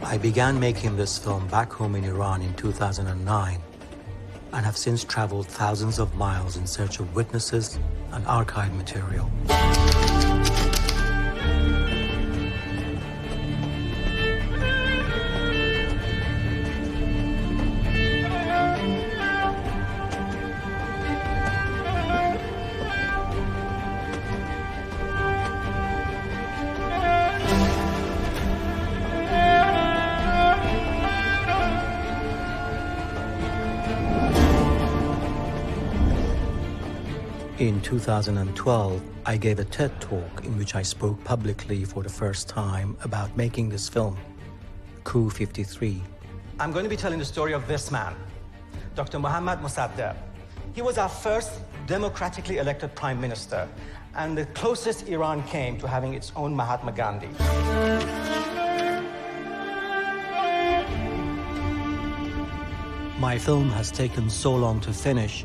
I began making this film back home in Iran in 2009 and have since traveled thousands of miles in search of witnesses and archive material. In 2012, I gave a TED Talk in which I spoke publicly for the first time about making this film, Coup 53. I'm going to be telling the story of this man, Dr. Mohammad Mossadegh. He was our first democratically elected prime minister and the closest Iran came to having its own Mahatma Gandhi. My film has taken so long to finish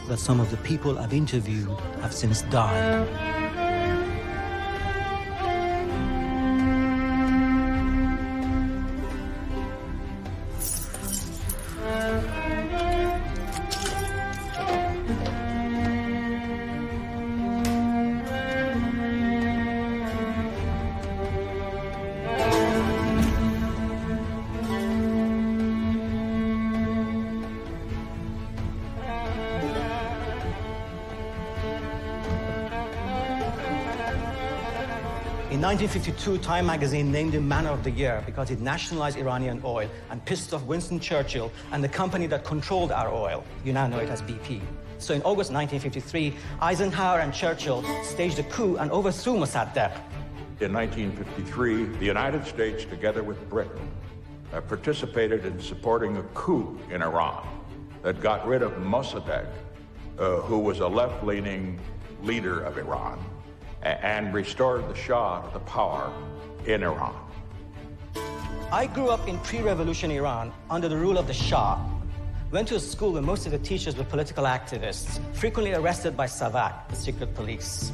that some of the people I've interviewed have since died. In 1952, Time magazine named him Man of the Year because he nationalized Iranian oil and pissed off Winston Churchill and the company that controlled our oil. You now know it as BP. So in August 1953, Eisenhower and Churchill staged a coup and overthrew Mossadegh. In 1953, the United States, together with Britain, participated in supporting a coup in Iran that got rid of Mossadegh, who was a left-leaning leader of Iran, and restored the Shah to the power in Iran. I grew up in pre-revolution Iran under the rule of the Shah. Went to a school where most of the teachers were political activists, frequently arrested by Savak, the secret police.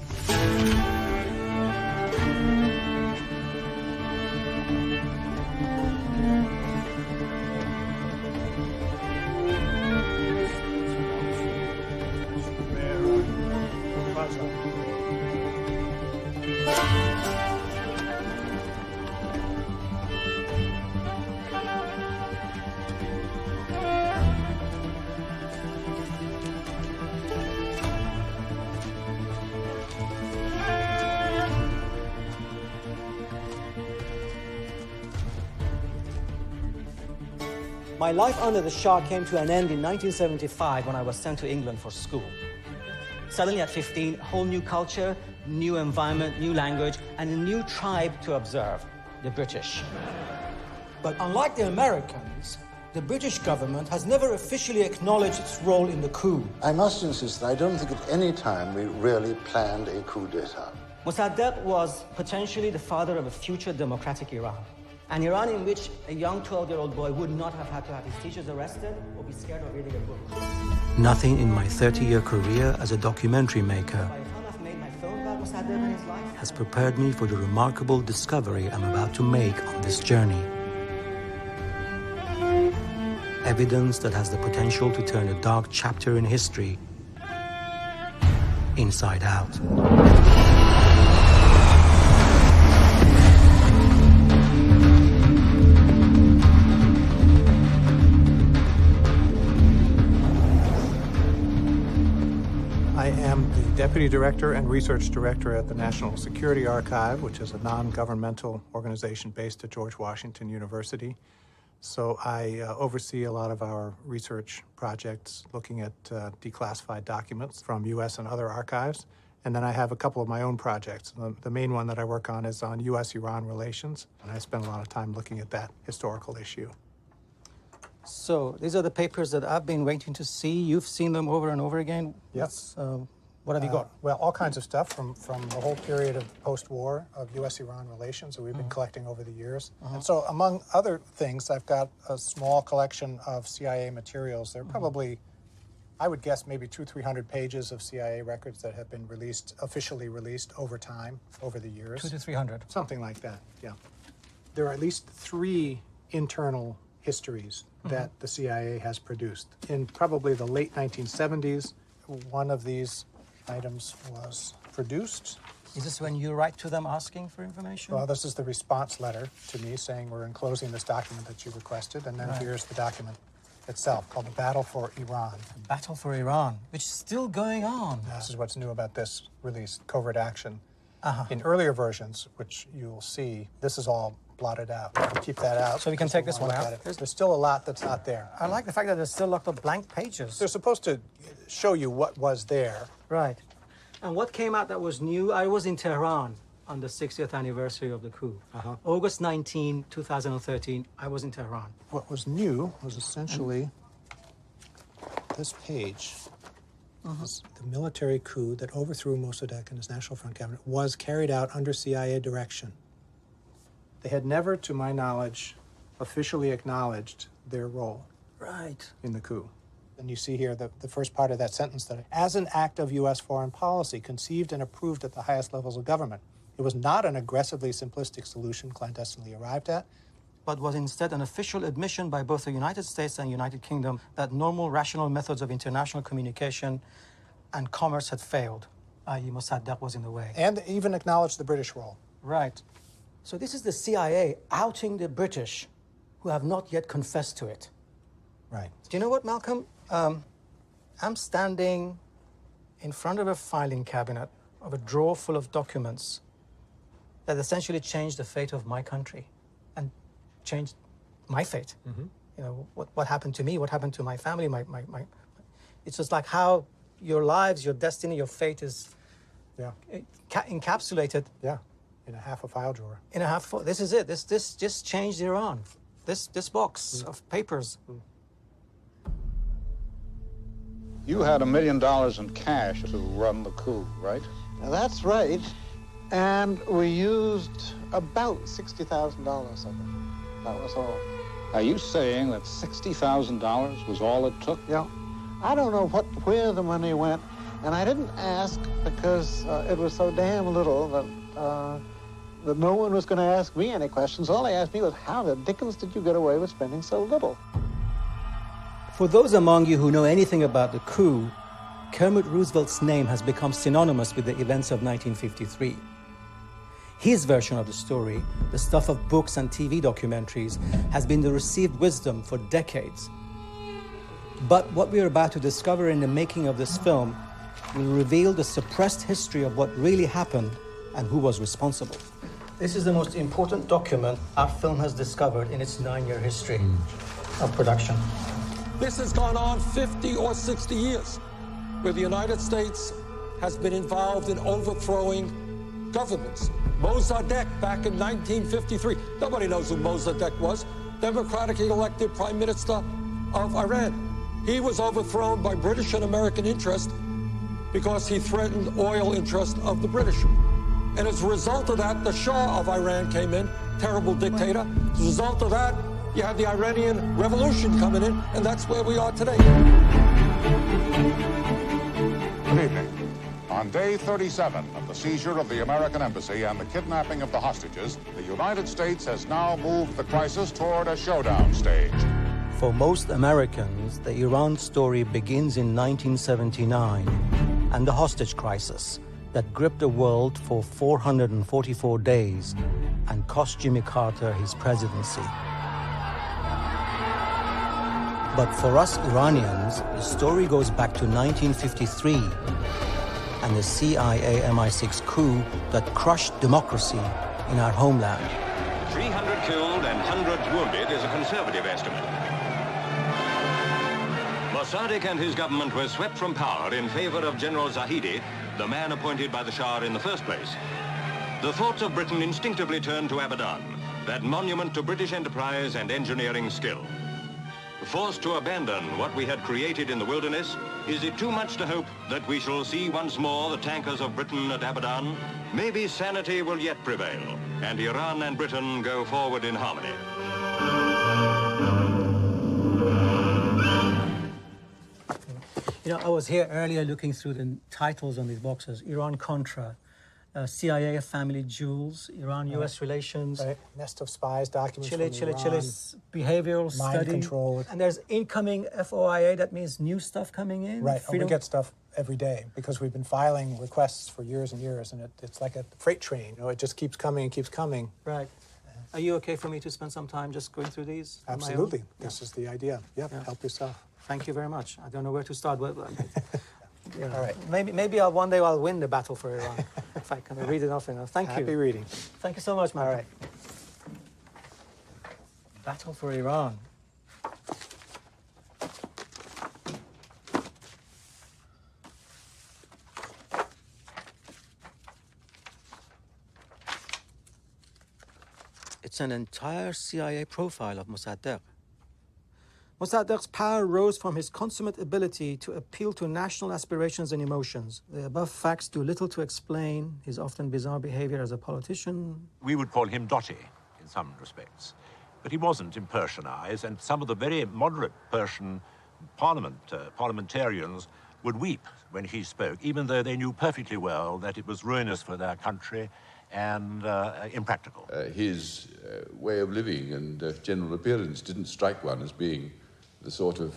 My life under the Shah came to an end in 1975 when I was sent to England for school. Suddenly at 15, a whole new culture, new environment, new language, and a new tribe to observe, the British. But unlike the Americans, the British government has never officially acknowledged its role in the coup. I must insist that I don't think at any time we really planned a coup d'etat. Mossadegh was potentially the father of a future democratic Iran. An Iran in which a young 12-year-old boy would not have had to have his teachers arrested or be scared of reading a book. Nothing in my 30-year career as a documentary maker has prepared me for the remarkable discovery I'm about to make on this journey. Evidence that has the potential to turn a dark chapter in history inside out. I am the Deputy Director and Research Director at the National Security Archive, which is a non-governmental organization based at George Washington University. So I oversee a lot of our research projects looking at declassified documents from U.S. and other archives. And then I have a couple of my own projects. The main one that I work on is on U.S.-Iran relations, and I spend a lot of time looking at that historical issue. So these are the papers that I've been waiting to see. You've seen them over and over again. Yes. What have you got? Well, all kinds of stuff from the whole period of post-war of U.S.-Iran relations that we've been collecting over the years. And so among other things, I've got a small collection of CIA materials. There are probably, I would guess, maybe 200-300 pages of CIA records that have been released, officially released over time, over the years. 200 to 300. Something like that, yeah. There are at least 3 internal histories that the CIA has produced. In probably the late 1970s, one of these items was produced. Is this when you write to them asking for information? Well, this is the response letter to me saying we're enclosing this document that you requested, and then here's the document itself called The Battle for Iran. The Battle for Iran, which is still going on. This is what's new about this release, Covert Action. In earlier versions, which you'll see, this is all blotted out. Keep that out. So we can take this one out? There's still a lot that's not there. I like the fact that there's still a lot of blank pages. They're supposed to show you what was there. Right. And what came out that was new? I was in Tehran on the 60th anniversary of the coup. August 19, 2013, I was in Tehran. What was new was essentially this page. The military coup that overthrew Mossadegh and his National Front cabinet was carried out under CIA direction. They had never, to my knowledge, officially acknowledged their role in the coup. And you see here the first part of that sentence, that as an act of U.S. foreign policy conceived and approved at the highest levels of government, it was not an aggressively simplistic solution clandestinely arrived at, but was instead an official admission by both the United States and United Kingdom that normal rational methods of international communication and commerce had failed, i.e. Mossadegh was in the way. and even acknowledged the British role. Right. So this is the CIA outing the British who have not yet confessed to it. Right. Do you know what, Malcolm? I'm standing in front of a filing cabinet of a drawer full of documents that essentially changed the fate of my country and changed my fate. You know, what happened to me, what happened to my family, it's just like how your lives, your destiny, your fate is encapsulated. Yeah, in a half a file drawer. In a half, this is it. This just changed Iran. This box of papers. You had $1 million in cash to run the coup, right? That's right. And we used about $60,000 of it. That was all. Are you saying that $60,000 was all it took? Yeah. I don't know where the money went, and I didn't ask because it was so damn little that no one was going to ask me any questions. All they asked me was, how the dickens did you get away with spending so little? For those among you who know anything about the coup, Kermit Roosevelt's name has become synonymous with the events of 1953. His version of the story, the stuff of books and TV documentaries, has been the received wisdom for decades. But what we are about to discover in the making of this film will reveal the suppressed history of what really happened and who was responsible. This is the most important document our film has discovered in its 9-year history of production. This has gone on 50 or 60 years, where the United States has been involved in overthrowing governments. Mossadegh back in 1953. Nobody knows who Mossadegh was. Democratically elected Prime Minister of Iran. He was overthrown by British and American interest because he threatened oil interest of the British. And as a result of that, the Shah of Iran came in, terrible dictator. As a result of that, you had the Iranian Revolution coming in, and that's where we are today. Good evening. On day 37 of the seizure of the American embassy and the kidnapping of the hostages, the United States has now moved the crisis toward a showdown stage. For most Americans, the Iran story begins in 1979 and the hostage crisis that gripped the world for 444 days and cost Jimmy Carter his presidency. But for us Iranians, the story goes back to 1953 and the CIA MI6 coup that crushed democracy in our homeland. 300 killed and hundreds wounded is a conservative estimate. Mossadegh and his government were swept from power in favor of General Zahedi, the man appointed by the Shah in the first place. The thoughts of Britain instinctively turned to Abadan, that monument to British enterprise and engineering skill. Forced to abandon what we had created in the wilderness, is it too much to hope that we shall see once more the tankers of Britain at Abadan? Maybe sanity will yet prevail, and Iran and Britain go forward in harmony. You know, I was here earlier looking through the titles on these boxes, Iran-Contra, CIA family jewels, Iran-US relations. Right. Nest of spies, documents Chile, from Iran, behavioral mind study. control. And there's incoming FOIA, that means new stuff coming in. Right, and we get stuff every day because we've been filing requests for years and years, and it's like a freight train. You know, it just keeps coming and keeps coming. Right. Are you okay for me to spend some time just going through these? Absolutely. This is the idea. Yep, help yourself. Thank you very much. I don't know where to start. All right. Maybe one day I'll win the battle for Iran if I can read enough. Thank you. Happy reading. Thank you so much, Malcolm. All right. Battle for Iran. It's an entire CIA profile of Mossadegh. Mossadegh's power rose from his consummate ability to appeal to national aspirations and emotions. The above facts do little to explain his often bizarre behavior as a politician. We would call him dotty in some respects, but he wasn't in Persian eyes, and some of the very moderate Persian parliamentarians would weep when he spoke, even though they knew perfectly well that it was ruinous for their country and impractical. His way of living and general appearance didn't strike one as being the sort of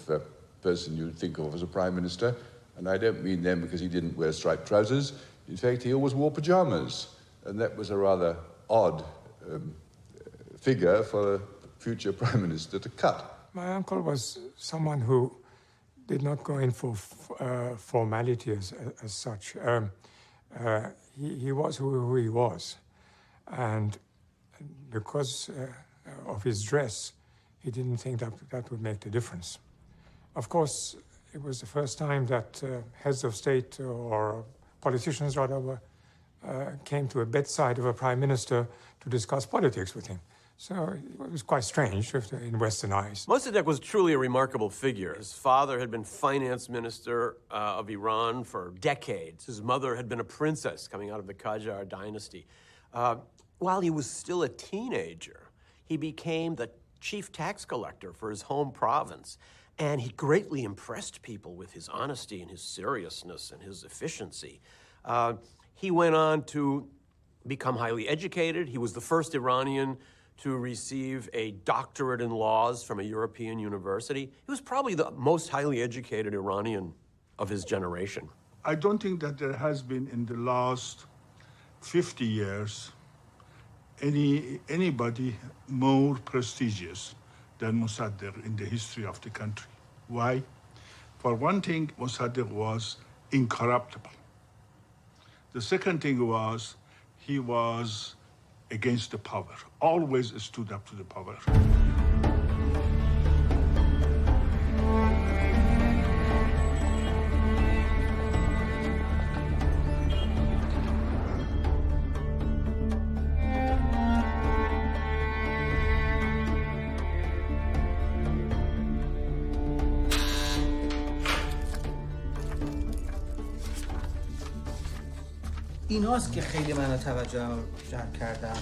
person you'd think of as a prime minister, and I don't mean them because he didn't wear striped trousers. In fact, he always wore pajamas, and that was a rather odd figure for a future prime minister to cut. My uncle was someone who did not go in for formality as such. He was who he was, and because of his dress, he didn't think that would make the difference. Of course, it was the first time that heads of state or politicians, rather, came to a bedside of a prime minister to discuss politics with him. So it was quite strange in Western eyes. Mossadegh was truly a remarkable figure. His father had been finance minister of Iran for decades. His mother had been a princess coming out of the Qajar dynasty. While he was still a teenager, he became the chief tax collector for his home province. And he greatly impressed people with his honesty and his seriousness and his efficiency. He went on to become highly educated. He was the first Iranian to receive a doctorate in laws from a European university. He was probably the most highly educated Iranian of his generation. I don't think that there has been in the last 50 years anybody more prestigious than Mossadegh in the history of the country. Why? For one thing, Mossadegh was incorruptible. The second thing was he was against the power, always stood up to the power. ایناست که خیلی منو توجه جلب کردم.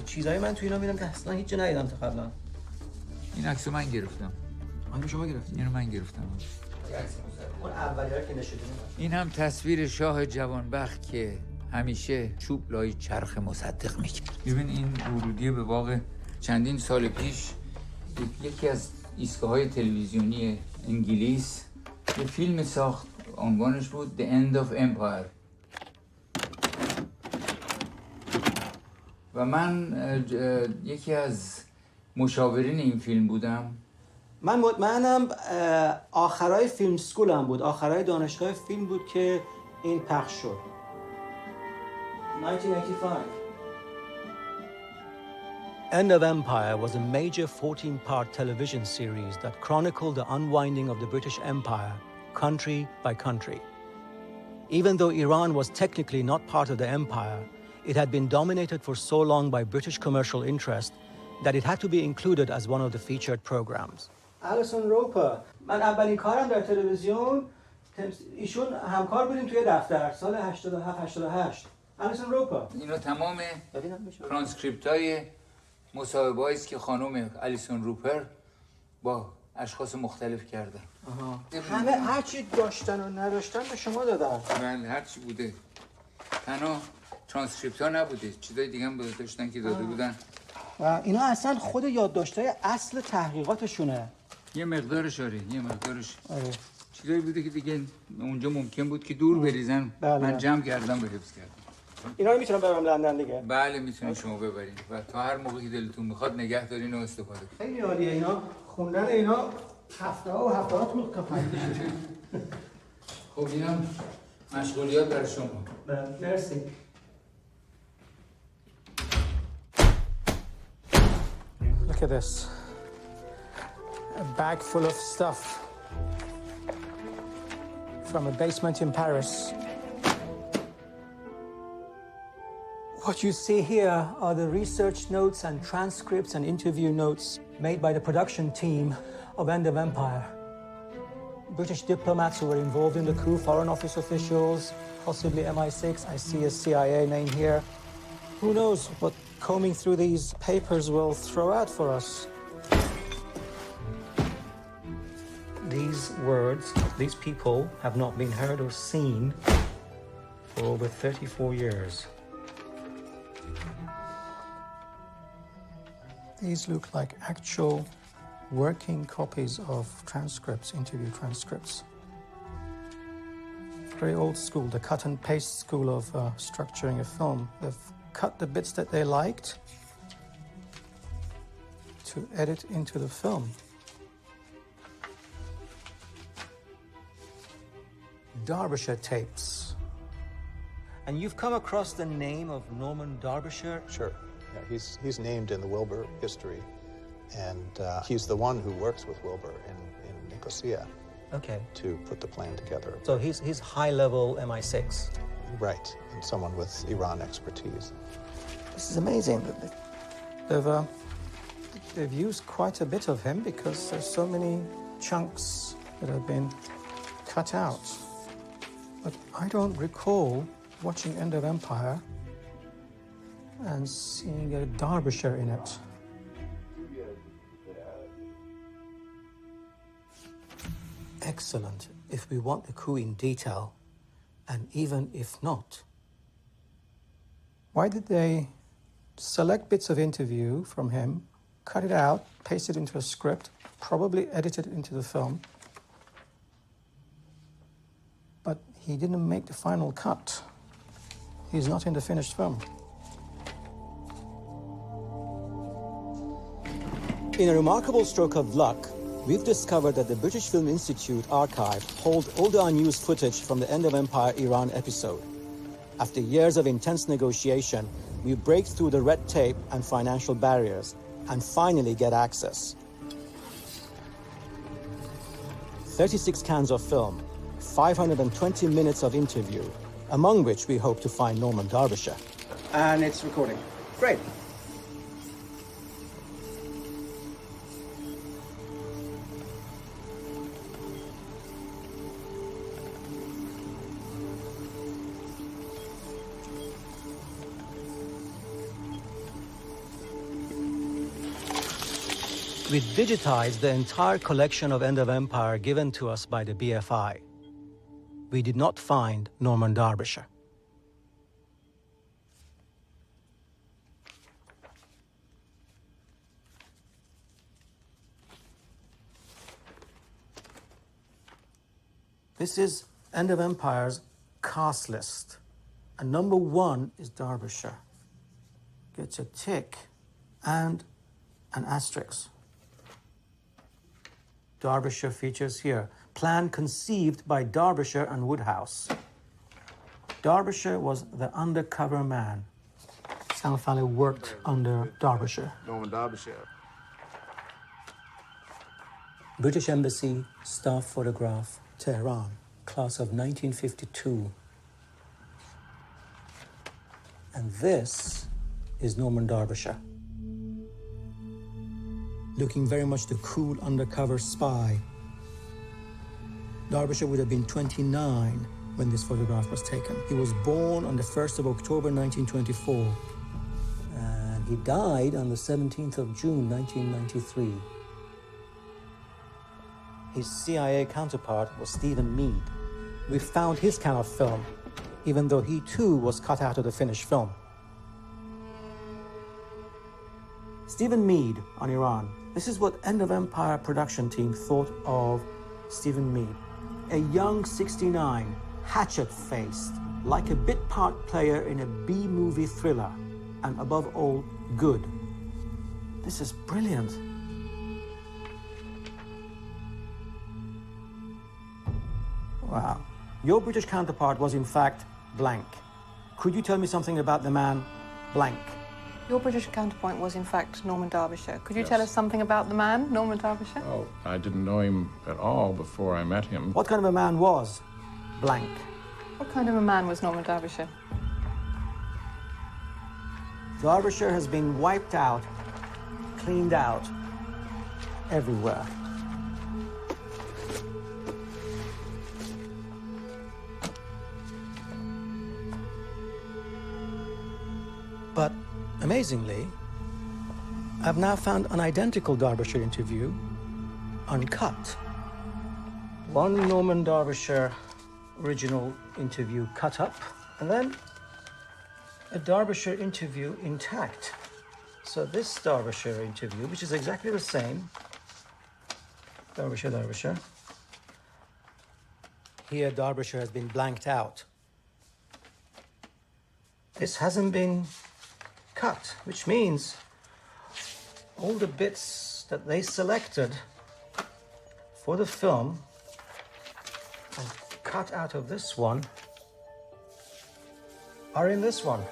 چیزایی من تو اینا میدم که اصلا هیچ جا ندیدم تا قبلا. این عکسو من گرفتم. آنو شما گرفتید؟ اینو من گرفتم. اون اولی‌ها که نشدیم. این هم تصویر شاه جوانبخت که همیشه چوب لای چرخ مصدق میکرد. ببین این ورودی به باغ چندین سال پیش یکی از ایستگاه‌های تلویزیونی انگلیس یه فیلم ساخت، عنوانش بود The End of Empire. و من یکی از مشاورین این فیلم بودم. من مطمئنم آخرای فیلم سکول هم بود، آخرای دانشگاه فیلم بود که این پخش شد. 1985. End of Empire was a major 14-part television series that chronicled the unwinding of the British Empire, country by country. Even though Iran was technically not part of the empire, it had been dominated for so long by British commercial interest that it had to be included as one of the featured programs. Alison Roper. من اولین کارم در تلویزیون ایشون همکار بودیم توی دفتر سال 87-88. Alison Roper. اینا تمام ترانسکریپت‌های مصاحبه‌ای است که خانم الیسون روپر با اشخاص مختلف کردن. همه هر چی داشتن و نداشتن به شما دادن. بله هر چی بوده. تنها ترانسکریپت ها نبوده، چیزای دیگه هم داشتن که داده بودن. اینا اصلا خود یادداشت‌های اصل تحقیقاتشونه. یه مقدارش یه مقدارش. آره. چیزایی بوده که دیگه اونجا ممکن بود که دور بریزن. من جمع کردم و حفظ کردم. اینا رو میتونم ببرم لندن دیگه؟ بله میتونید شما ببرید و تا هر موقعی که دلتون میخواد نگه دارین و استفاده کنید. خیلی عالیه اینا. خوندن اینا هفته‌ها و هفته‌ها طول کشید. خب اینم مشغولیات برای شما. مرسی. Look at this. A bag full of stuff from a basement in Paris. What you see here are the research notes and transcripts and interview notes made by the production team of End of Empire. British diplomats who were involved in the coup, foreign office officials, possibly MI6, I see a CIA name here. Who knows what combing through these papers will throw out for us. These words, these people have not been heard or seen for over 34 years. These look like actual working copies of transcripts, interview transcripts. Very old school, the cut and paste school of structuring a film. They've cut the bits that they liked to edit into the film. Derbyshire tapes. And you've come across the name of Norman Derbyshire? Sure. Yeah, he's named in the Wilbur history, and he's the one who works with Wilbur in Nicosia. Okay. To put the plan together. So he's high-level MI6. Right, and someone with Iran expertise. This is amazing. They've used quite a bit of him because there's so many chunks that have been cut out. But I don't recall watching End of Empire and seeing a Derbyshire in it. Excellent. If we want the coup in detail, and even if not, why did they select bits of interview from him, cut it out, paste it into a script, probably edit it into the film, but he didn't make the final cut. He's not in the finished film. In a remarkable stroke of luck, we've discovered that the British Film Institute archive holds all the unused footage from the End of Empire Iran episode. After years of intense negotiation, we break through the red tape and financial barriers and finally get access. 36 cans of film, 520 minutes of interview, among which we hope to find Norman Derbyshire. And it's recording. Great. We digitized the entire collection of End of Empire given to us by the BFI. We did not find Norman Derbyshire. This is End of Empire's cast list. And number 1 is Derbyshire. Gets a tick and an asterisk. Derbyshire features here. Plan conceived by Derbyshire and Woodhouse. Derbyshire was the undercover man. Sal Fowler worked under Derbyshire. Norman Derbyshire. British Embassy, staff photograph, Tehran, class of 1952. And this is Norman Derbyshire. Looking very much the cool undercover spy. Derbyshire would have been 29 when this photograph was taken. He was born on the 1st of October 1924, and he died on the 17th of June 1993. His CIA counterpart was Stephen Mead. We found his can of film even though he too was cut out of the finished film. Stephen Mead on Iran. This is what End of Empire production team thought of Stephen Mead. A young 69, hatchet-faced, like a bit part player in a B-movie thriller, and above all, good. This is brilliant. Wow. Your British counterpart was in fact blank. Could you tell me something about the man blank? Your British counterpart was in fact Norman Derbyshire. Could you tell us something about the man, Norman Derbyshire? Oh, I didn't know him at all before I met him. What kind of a man was blank? What kind of a man was Norman Derbyshire? Derbyshire has been wiped out, cleaned out, everywhere. But amazingly, I've now found an identical Derbyshire interview uncut. One Norman Derbyshire original interview cut up, and then a Derbyshire interview intact. So this Derbyshire interview, which is exactly the same, Derbyshire. Here, Derbyshire has been blanked out. This hasn't been cut, which means all the bits that they selected for the film and cut out of this one are in this one.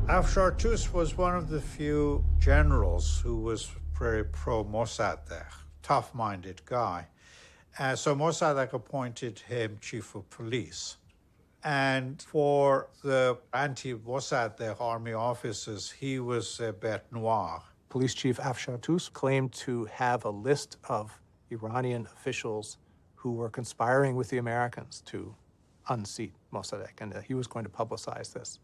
Afshar Tus was one of the few generals who was very pro-Mossadegh, tough-minded guy. So Mossadegh appointed him chief of police. And for the anti-Mossadegh army officers, he was a bête noire. Police Chief Afshar Tus claimed to have a list of Iranian officials who were conspiring with the Americans to unseat Mossadegh, and he was going to publicize this.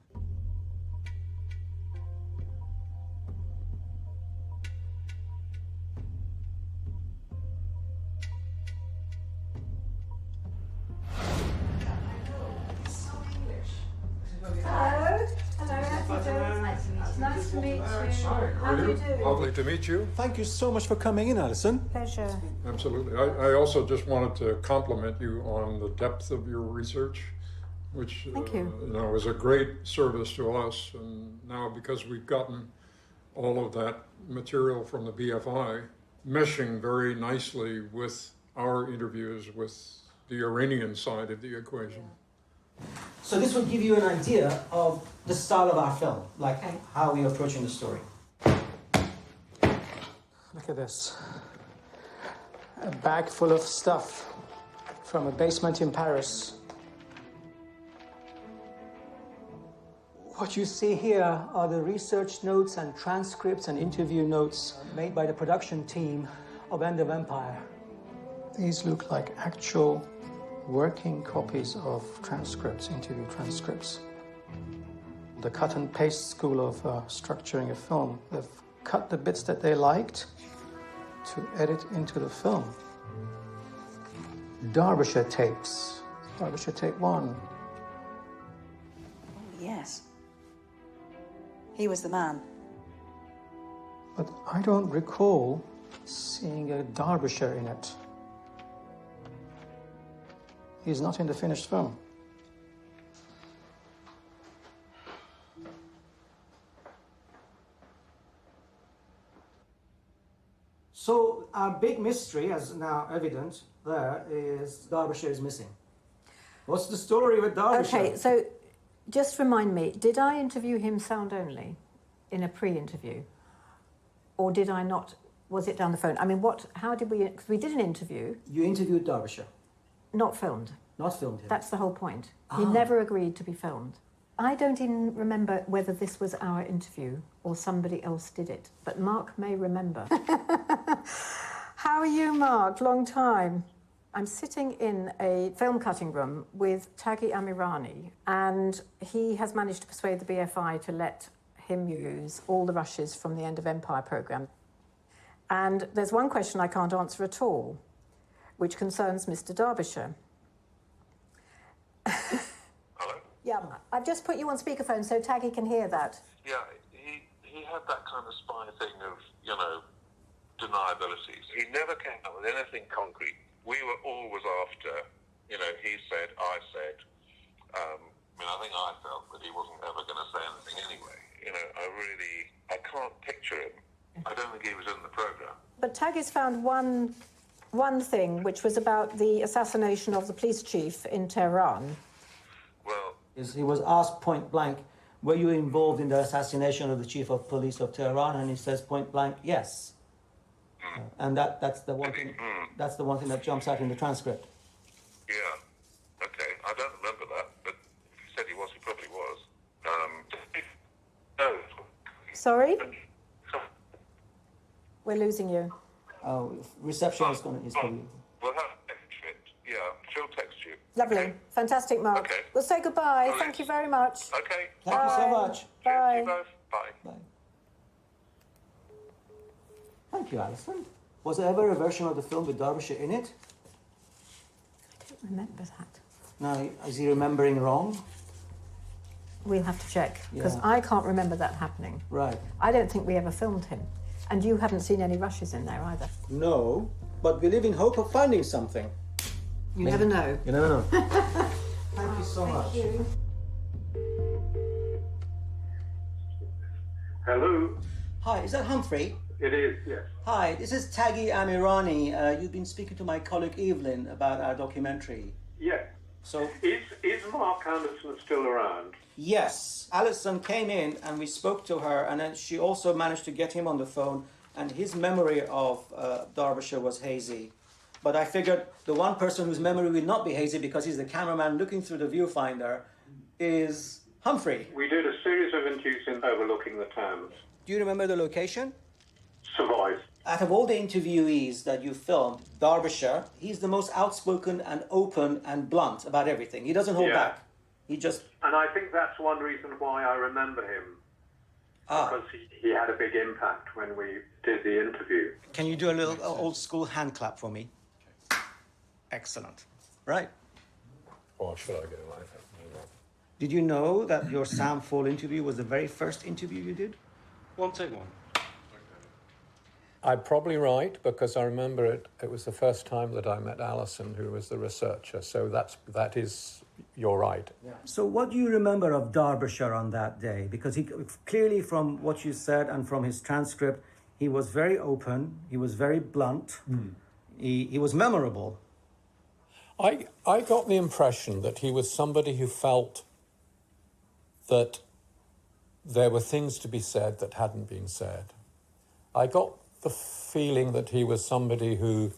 Nice to meet you. How do you do? Lovely to meet you. Thank you so much for coming in, Alison. Pleasure. Absolutely. I also just wanted to compliment you on the depth of your research, which is a great service to us. And now, because we've gotten all of that material from the BFI, meshing very nicely with our interviews with the Iranian side of the equation. So this would give you an idea of the style of our film, like how we're approaching the story. Look at this. A bag full of stuff from a basement in Paris. What you see here are the research notes and transcripts and interview notes made by the production team of End of Empire. These look like actual working copies of transcripts, interview transcripts. The cut and paste school of structuring a film. They've cut the bits that they liked to edit into the film. Derbyshire tapes. Derbyshire tape 1. Yes. He was the man. But I don't recall seeing a Derbyshire in it. He's not in the finished film. big mystery, as now evident there, is Derbyshire is missing. What's the story with Derbyshire? Okay, so just remind me, did I interview him sound only in a pre-interview? Or did I not? Was it down the phone? I mean, how did we, because we did an interview. You interviewed Derbyshire? Not filmed. Not filmed him? That's the whole point. He never agreed to be filmed. I don't even remember whether this was our interview or somebody else did it, but Mark may remember. How are you, Mark? Long time. I'm sitting in a film cutting room with Taghi Amirani, and he has managed to persuade the BFI to let him use all the rushes from the End of Empire programme. And there's one question I can't answer at all, which concerns Mr. Derbyshire. Yeah, I've just put you on speakerphone so Taghi can hear that. Yeah, he had that kind of spy thing of, deniabilities. He never came up with anything concrete. We were always after, he said, I said. I think I felt that he wasn't ever going to say anything anyway. I can't picture him. I don't think he was in the programme. But Taghi's found one thing, which was about the assassination of the police chief in Tehran. He was asked point blank, were you involved in the assassination of the chief of police of Tehran? And he says point blank, yes. And that's the one thing. That's the one thing that jumps out in the transcript. Yeah. Okay. I don't remember that, but if he said he was, he probably was. No. Sorry? We're losing you. Oh, reception is going to... We'll have it. Yeah. She'll text you. Lovely. Okay. Fantastic, Mark. Okay. We'll say goodbye. Brilliant. Thank you very much. Okay. Thank you so much. Bye. You both. Bye. Thank you, Alison. Was there ever a version of the film with Derbyshire in it? I don't remember that. No, is he remembering wrong? We'll have to check, because Yeah. I can't remember that happening. Right. I don't think we ever filmed him. And you haven't seen any rushes in there either. No, but we live in hope of finding something. You never know. You never know. Thank you so much. You. Hello. Hi, is that Humphrey? It is, yes. Hi, this is Taghi Amirani. You've been speaking to my colleague Evelyn about our documentary. Yes. So, Is Mark Anderson still around? yes, Alison came in and we spoke to her, and then she also managed to get him on the phone, and his memory of Derbyshire was hazy. But I figured the one person whose memory will not be hazy, because he's the cameraman looking through the viewfinder, is Humphrey. We did a series of interviews in overlooking the Thames. Do you remember the location? Survive. Out of all the interviewees that you filmed, Derbyshire, he's the most outspoken and open and blunt about everything. He doesn't hold back. He just... And I think that's one reason why I remember him. Because he had a big impact when we did the interview. Can you do a little old school hand clap for me? Excellent. Right. Or should I get a life? Did you know that your Sam Fall interview was the very first interview you did? One, take one. I'm probably right, because I remember it was the first time that I met Alison, who was the researcher. So that is, you're right. So what do you remember of Derbyshire on that day? Because he clearly, from what you said and from his transcript, he was very open, he was very blunt, he was memorable. I got the impression that he was somebody who felt that there were things to be said that hadn't been said. I got the feeling that he was somebody who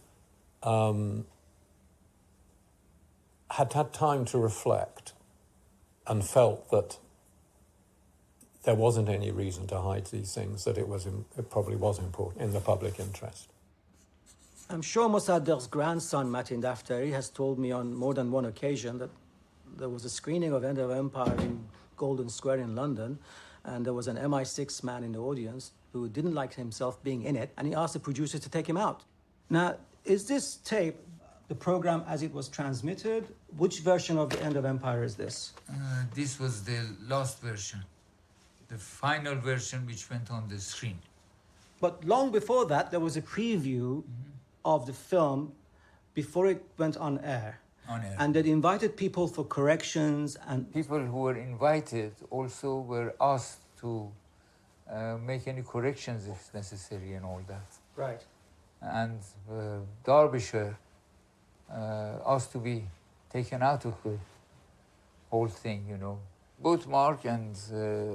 had had time to reflect and felt that there wasn't any reason to hide these things, that it probably was important in the public interest. I'm sure Mossadegh's grandson, Matin Daftari, has told me on more than one occasion that there was a screening of End of Empire in Golden Square in London, and there was an MI6 man in the audience who didn't like himself being in it, and he asked the producer to take him out. Now, is this tape the program as it was transmitted? Which version of the End of Empire is this? This was the last version, the final version which went on the screen. But long before that, there was a preview of the film before it went on air. On air. And they invited people for corrections, and people who were invited also were asked to make any corrections if necessary and all that. Right. and Derbyshire asked to be taken out of the whole thing, you know. Both Mark and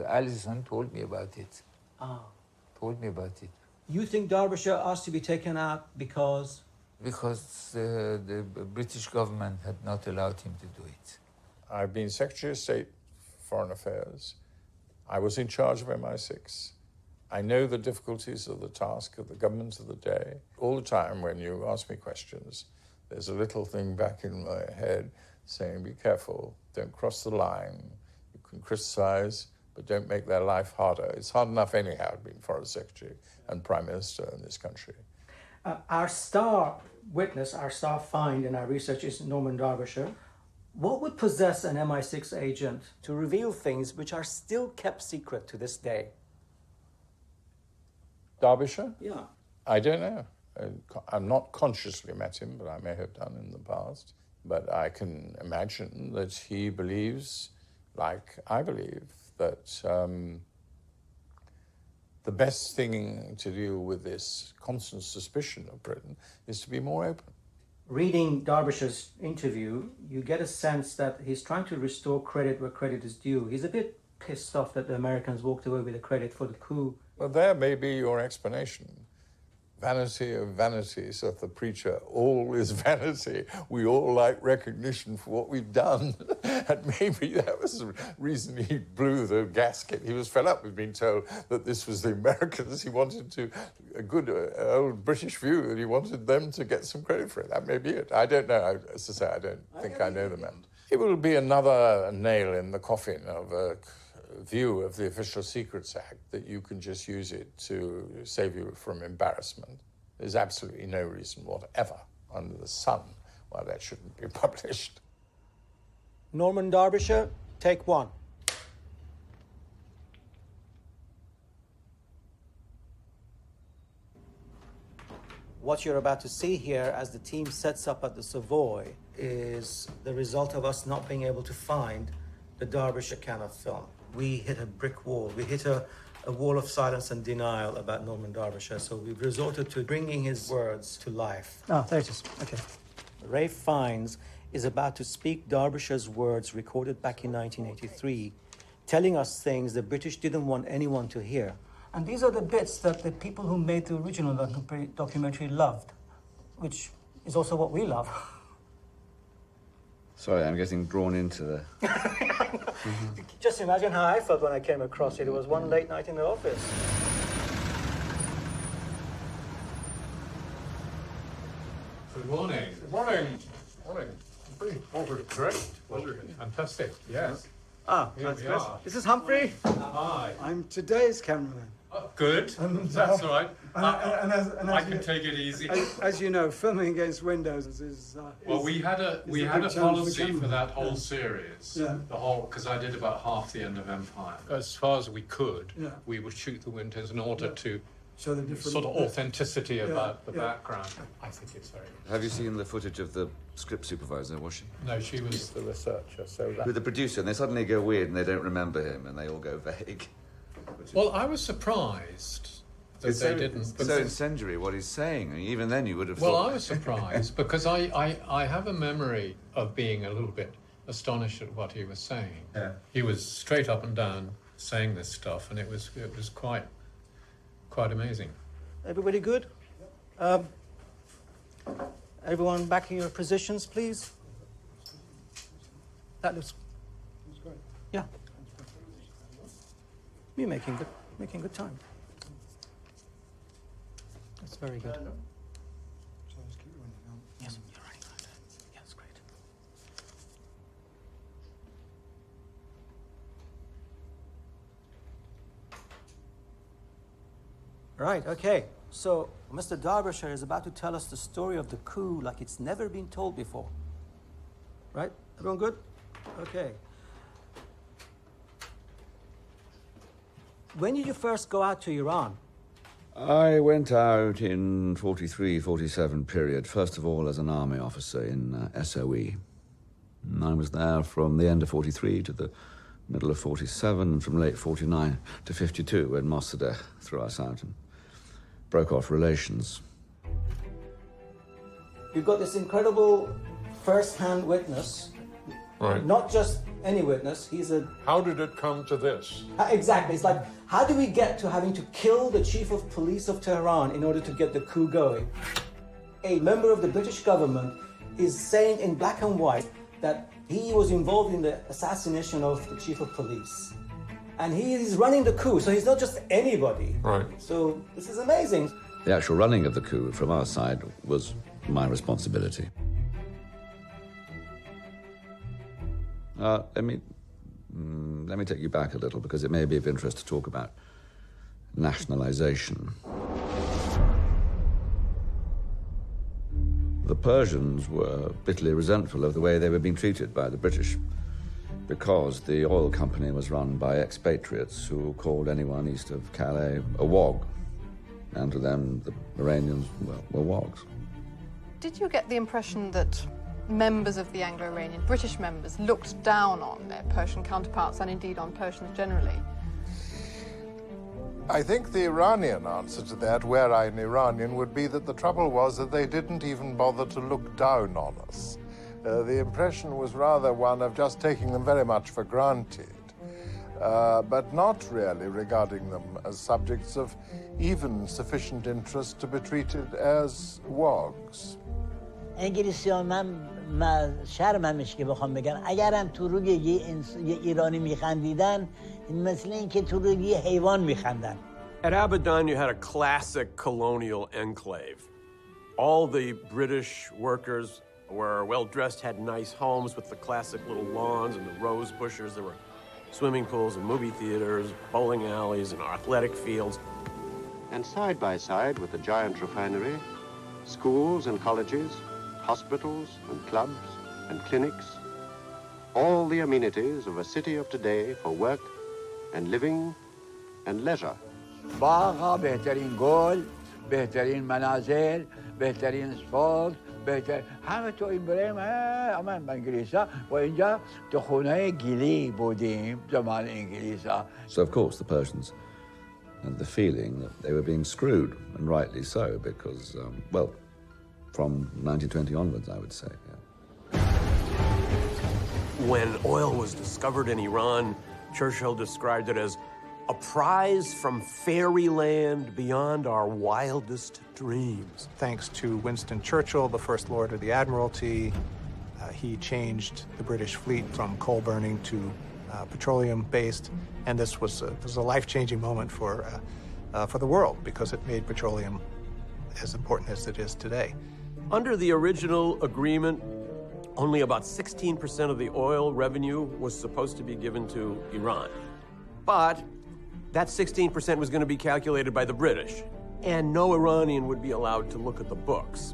Alison told me about it. Told me about it. You think Derbyshire asked to be taken out because? Because the British government had not allowed him to do it. I've been Secretary of State, Foreign Affairs. I was in charge of MI6. I know the difficulties of the task of the government of the day. All the time when you ask me questions, there's a little thing back in my head saying, be careful, don't cross the line. You can criticize, but don't make their life harder. It's hard enough anyhow being Foreign Secretary and Prime Minister in this country. Our star witness, our star find in our research is Norman Derbyshire. What would possess an MI6 agent to reveal things which are still kept secret to this day? Derbyshire? Yeah. I don't know. I've not consciously met him, but I may have done in the past. But I can imagine that he believes, like I believe, that the best thing to deal with this constant suspicion of Britain is to be more open. Reading Derbyshire's interview, you get a sense that he's trying to restore credit where credit is due. He's a bit pissed off that the Americans walked away with the credit for the coup. Well, there may be your explanation. Vanity of vanities, saith the preacher. All is vanity. We all like recognition for what we've done. And maybe that was the reason he blew the gasket. He was fed up with being told that this was the Americans. He wanted to, a good old British view, that he wanted them to get some credit for it. That may be it. I don't know. As I say, I don't think I know the man. It will be another nail in the coffin of a view of the Official Secrets Act that you can just use it to save you from embarrassment. There's absolutely no reason whatever under the sun why that shouldn't be published. Norman Derbyshire, take one. What you're about to see here as the team sets up at the Savoy is the result of us not being able to find the Derbyshire kind of film. We hit a brick wall. We hit a wall of silence and denial about Norman Derbyshire, so we've resorted to bringing his words to life. Oh, there it is. Okay. Ralph Fiennes is about to speak Derbyshire's words recorded back in 1983, telling us things the British didn't want anyone to hear. And these are the bits that the people who made the original documentary loved, which is also what we love. Sorry, I'm getting drawn into the... Just imagine how I felt when I came across it. It was one late night in the office. Good morning. Good morning. Morning. Walter, great. Walter, fantastic. Yes. Ah, that's Chris. This is Humphrey. Hi. I'm today's cameraman. Good. That's all right. And I can take it easy. As you know, filming against windows is. Well, we had a policy for that whole series. Yeah. The whole, because I did about half the end of Empire. As far as we could, we would shoot the windows in order to show the different sort of authenticity about the background. I think it's very. Have you seen the footage of the script supervisor, was she? No, she was the researcher. So that... With the producer, and they suddenly go weird and they don't remember him and they all go vague. Well, I was surprised that they didn't. It's so incendiary what he's saying. I mean, even then you would have Well, thought... I was surprised because I have a memory of being a little bit astonished at what he was saying. Yeah. He was straight up and down saying this stuff, and it was quite amazing. Everybody good? Everyone back in your positions, please. That looks great. Yeah. You're making good time. That's very good. Yes, you're running like that. Yeah, that's great. Right, okay. So, Mr. Derbyshire is about to tell us the story of the coup like it's never been told before. Right? Everyone good? Okay. When did you first go out to Iran? I went out in 43, 47 period, first of all as an army officer in SOE. And I was there from the end of 43 to the middle of 47, and from late 49 to 52 when Mossadegh threw us out and broke off relations. You've got this incredible first-hand witness, Right. not just any witness. How did it come to this? Exactly. It's like, how do we get to having to kill the chief of police of Tehran in order to get the coup going? A member of the British government is saying in black and white that he was involved in the assassination of the chief of police. And he is running the coup, so he's not just anybody. Right. So this is amazing. The actual running of the coup from our side was my responsibility. Let me take you back a little, because it may be of interest to talk about nationalization. The Persians were bitterly resentful of the way they were being treated by the British, because the oil company was run by expatriates who called anyone east of Calais a wog. And to them, the Iranians, well, were wogs. Did you get the impression that members of the Anglo-Iranian, British members, looked down on their Persian counterparts and indeed on Persians generally? I think the Iranian answer to that, were I an Iranian, would be that the trouble was that they didn't even bother to look down on us. The impression was rather one of just taking them very much for granted, but not really regarding them as subjects of even sufficient interest to be treated as wogs. انگلیسی‌ها من شرمم میشه که بخوام بگم اگرم تو روی یه ایرانی میخندیدن مثل اینکه تو روی یه حیوان میخندن. At Abadan, you had a classic colonial enclave. All the British workers were well-dressed, had nice homes with the classic little lawns and the rose bushes. There were swimming pools and movie theaters, bowling alleys and athletic fields. And side by side with the giant refinery, schools and colleges, hospitals and clubs and clinics, all the amenities of a city of today for work and living and leisure. باغ، بهترین گل، بهترین منازل، بهترین اسفالت، همه تو این برای من انگلیسا و اینجا تو خونه گیلی بودیم زمان انگلیسا. So of course the Persians had the feeling that they were being screwed, and rightly so, because, well, from 1920 onwards, I would say. Yeah. When oil was discovered in Iran, Churchill described it as a prize from fairyland beyond our wildest dreams. Thanks to Winston Churchill, the First Lord of the Admiralty, he changed the British fleet from coal burning to petroleum-based, and this was a life-changing moment for the world, because it made petroleum as important as it is today. Under the original agreement, only about 16% of the oil revenue was supposed to be given to Iran. But that 16% was going to be calculated by the British, and no Iranian would be allowed to look at the books.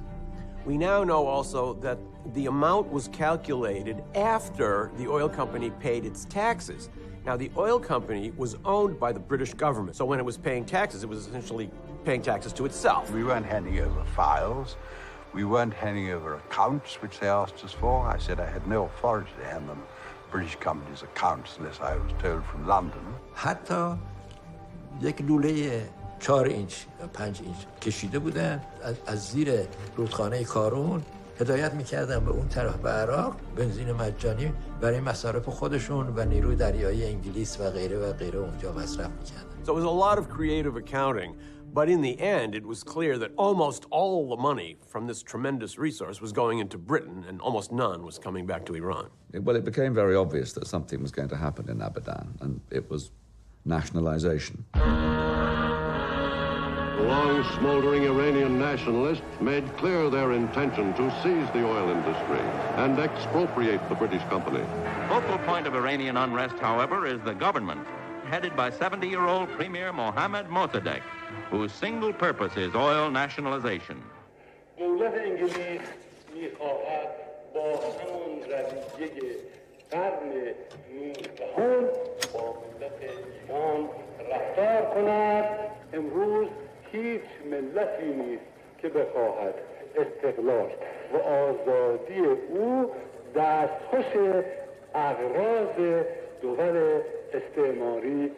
We now know also that the amount was calculated after the oil company paid its taxes. Now, the oil company was owned by the British government, so when it was paying taxes, it was essentially paying taxes to itself. We weren't handing over files. We weren't handing over accounts, which they asked us for. I said I had no authority to hand them British companies' accounts unless I was told from London. حتی یک لوله 4 اینچ 5 اینچ کشیده بودن از زیر رودخانه کارون هدایت میکردن به اون طرف به عراق بنزین مجانی برای مصارف خودشون و نیروی دریایی انگلیس و غیره اونجا مصرف میکردن. So it was a lot of creative accounting, but in the end it was clear that almost all the money from this tremendous resource was going into Britain and almost none was coming back to Iran. Well, it became very obvious that something was going to happen in Abadan, and it was nationalization. Long smoldering Iranian nationalists made clear their intention to seize the oil industry and expropriate the British company. Focal point of Iranian unrest, however, is the government, headed by 70-year-old Premier Mohammad Mossadegh, whose single purpose is oil nationalization. دولت انگلیس می‌خواهد با همون رویه قرن 19 با ملت ایران رفتار کند. امروز هیچ ملتی نیست که بخواهد استقلال و آزادی او دستخوش اغراض دول استعماری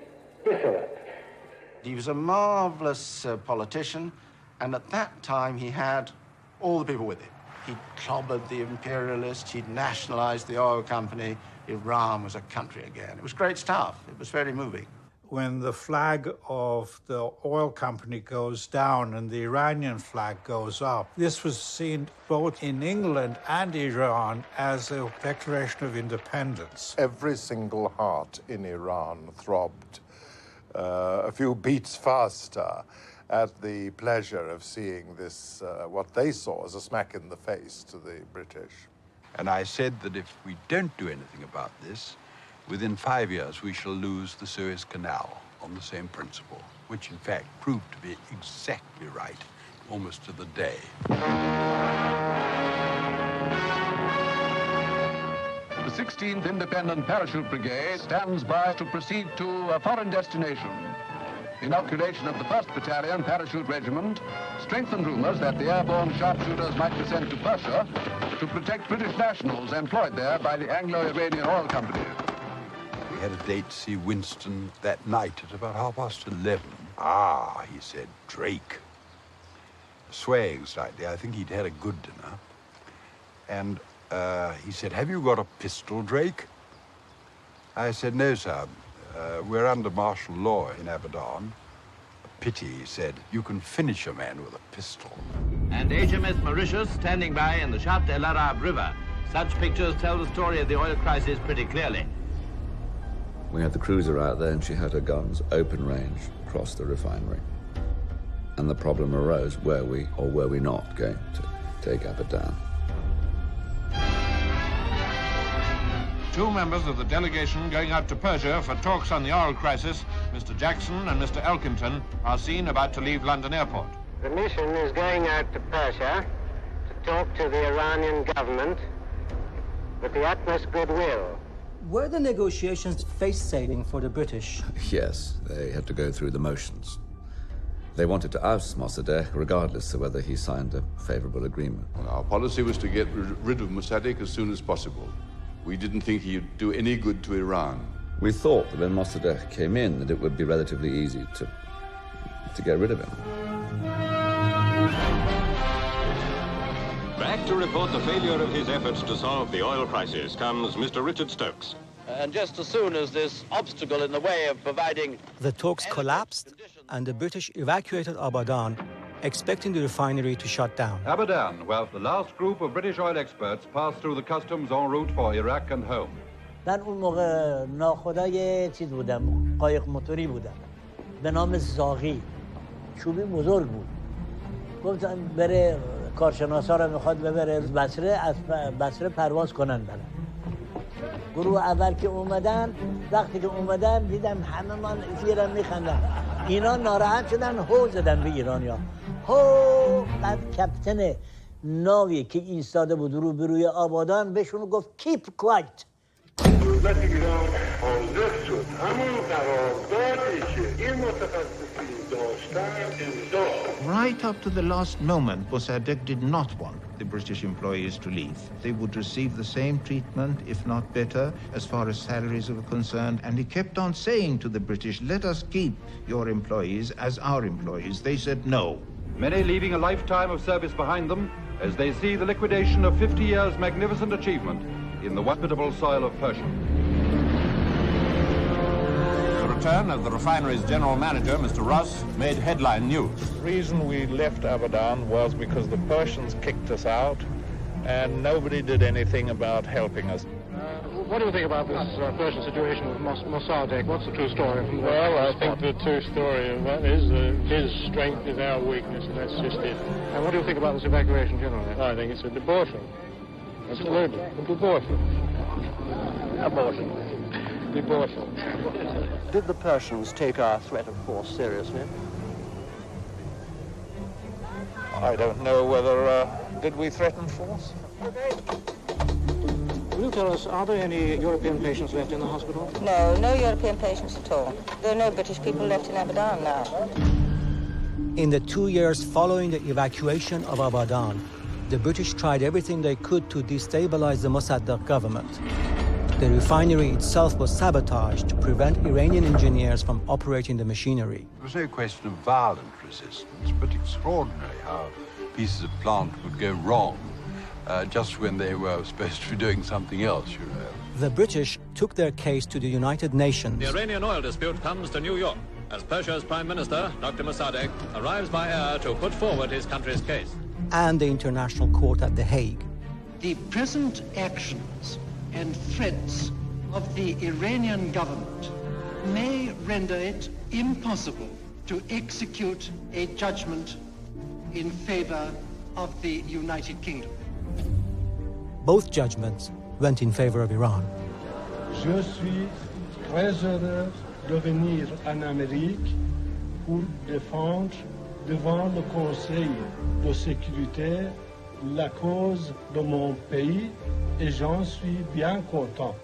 بشود. He was a marvelous politician, and at that time he had all the people with him. He'd clobbered the imperialists, he'd nationalized the oil company. Iran was a country again. It was great stuff. It was very moving. When the flag of the oil company goes down and the Iranian flag goes up, this was seen both in England and Iran as a declaration of independence. Every single heart in Iran throbbed a few beats faster at the pleasure of seeing this, what they saw as a smack in the face to the British. And I said that if we don't do anything about this, within 5 years we shall lose the Suez Canal on the same principle, which in fact proved to be exactly right, almost to the day. The 16th Independent Parachute Brigade stands by to proceed to a foreign destination. Inoculation of the 1st Battalion Parachute Regiment strengthened rumors that the airborne sharpshooters might be sent to Persia to protect British nationals employed there by the Anglo-Iranian Oil Company. We had a date to see Winston that night at about 11:30. Ah, he said, Drake. Swaying slightly, I think he'd had a good dinner. And he said, have you got a pistol, Drake? I said, no, sir. We're under martial law in Abadan. A pity, he said. You can finish a man with a pistol. And HMS Mauritius standing by in the Shatt el Arab River. Such pictures tell the story of the oil crisis pretty clearly. We had the cruiser out there and she had her guns open range across the refinery. And the problem arose, were we or were we not going to take Abadan? Two members of the delegation going out to Persia for talks on the oil crisis, Mr. Jackson and Mr. Elkington, are seen about to leave London Airport. The mission is going out to Persia to talk to the Iranian government with the utmost goodwill. Were the negotiations face-saving for the British? Yes, they had to go through the motions. They wanted to oust Mossadegh regardless of whether he signed a favorable agreement. Well, our policy was to get rid of Mossadegh as soon as possible. We didn't think he'd do any good to Iran. We thought that when Mossadegh came in that it would be relatively easy to get rid of him. Back to report the failure of his efforts to solve the oil crisis comes Mr. Richard Stokes. And just as soon as this obstacle in the way of providing... The talks collapsed and the British evacuated Abadan, expecting the refinery to shut down. Abadan, where the last group of British oil experts passed through the customs en route for Iraq and home. من اون موقع ناخدای چیز بودم، قایق موتوری بودم به نام زاغی، چوبی بزرگ بود. گفتم بره کارشناسا رو میخواد ببره بصره، از بصره پرواز کنن برن. گروه اول که اومدن، وقتی که اومدن دیدم همه من زیرم میخندن. اینا ناراحت شدن، هو زدن به ایرانیا. هو بعد کپتن ناوی که ایستاده بود روبروی آبادان بهشون گفت keep quiet. دولت ایران حاضر شد همون قراردادی که این متخصصین داشتن امضا. Right up to the last moment, Mossadegh did not want the British employees to leave. They would receive the same treatment, if not better, as far as salaries were concerned. And he kept on saying to the British, let us keep your employees as our employees. They said no. Many leaving a lifetime of service behind them as they see the liquidation of 50 years' magnificent achievement in the hospitable soil of Persia. The return of the refinery's general manager, Mr. Ross, made headline news. The reason we left Abadan was because the Persians kicked us out and nobody did anything about helping us. What do you think about this Persian situation with Mossadegh? What's the true story? Well, I think the true story of that is his strength is our weakness, and that's just it. And what do you think about this evacuation generally? I think it's a abortion. Absolutely. It's abortion. Abortion. Abortion. Did the Persians take our threat of force seriously? I don't know whether, did we threaten force? Will you tell us, are there any European patients left in the hospital? No, no European patients at all. There are no British people left in Abadan now. In the 2 years following the evacuation of Abadan, the British tried everything they could to destabilize the Mossadegh government. The refinery itself was sabotaged to prevent Iranian engineers from operating the machinery. It was no question of violent resistance, but extraordinary how pieces of plant would go wrong just when they were supposed to be doing something else, you know. The British took their case to the United Nations. The Iranian oil dispute comes to New York as Persia's Prime Minister, Dr. Mossadegh, arrives by air to put forward his country's case. And the International Court at The Hague. The present actions and threats of the Iranian government may render it impossible to execute a judgment in favor of the United Kingdom. Both judgments went in favor of Iran. Je suis très heureux de venir en Amérique pour défendre devant le Conseil de sécurité la cause de mon pays et j'en suis bien content.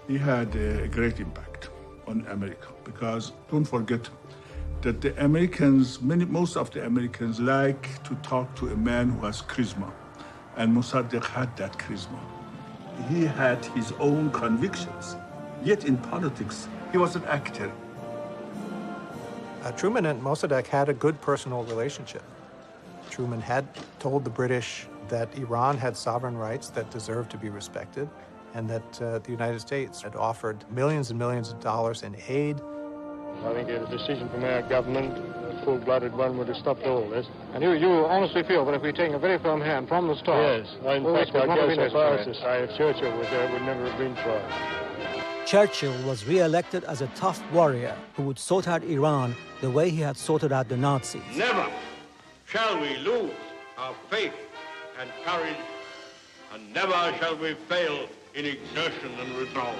He had a great impact on America because don't forget that the Americans, most of the Americans like to talk to a man who has charisma, and Mossadegh had that charisma. He had his own convictions, yet in politics, he was an actor. Truman and Mossadegh had a good personal relationship. Truman had told the British that Iran had sovereign rights that deserved to be respected, and that the United States had offered millions and millions of dollars in aid. I think a decision from our government, a full-blooded one, would have stopped all this. And you honestly feel that if we'd taken a very firm hand from the start... Yes, in fact, I go so far as to say if Churchill was there, it would never have been tried. Churchill was re-elected as a tough warrior who would sort out Iran the way he had sorted out the Nazis. Never shall we lose our faith and courage, and never shall we fail in exertion and resolve.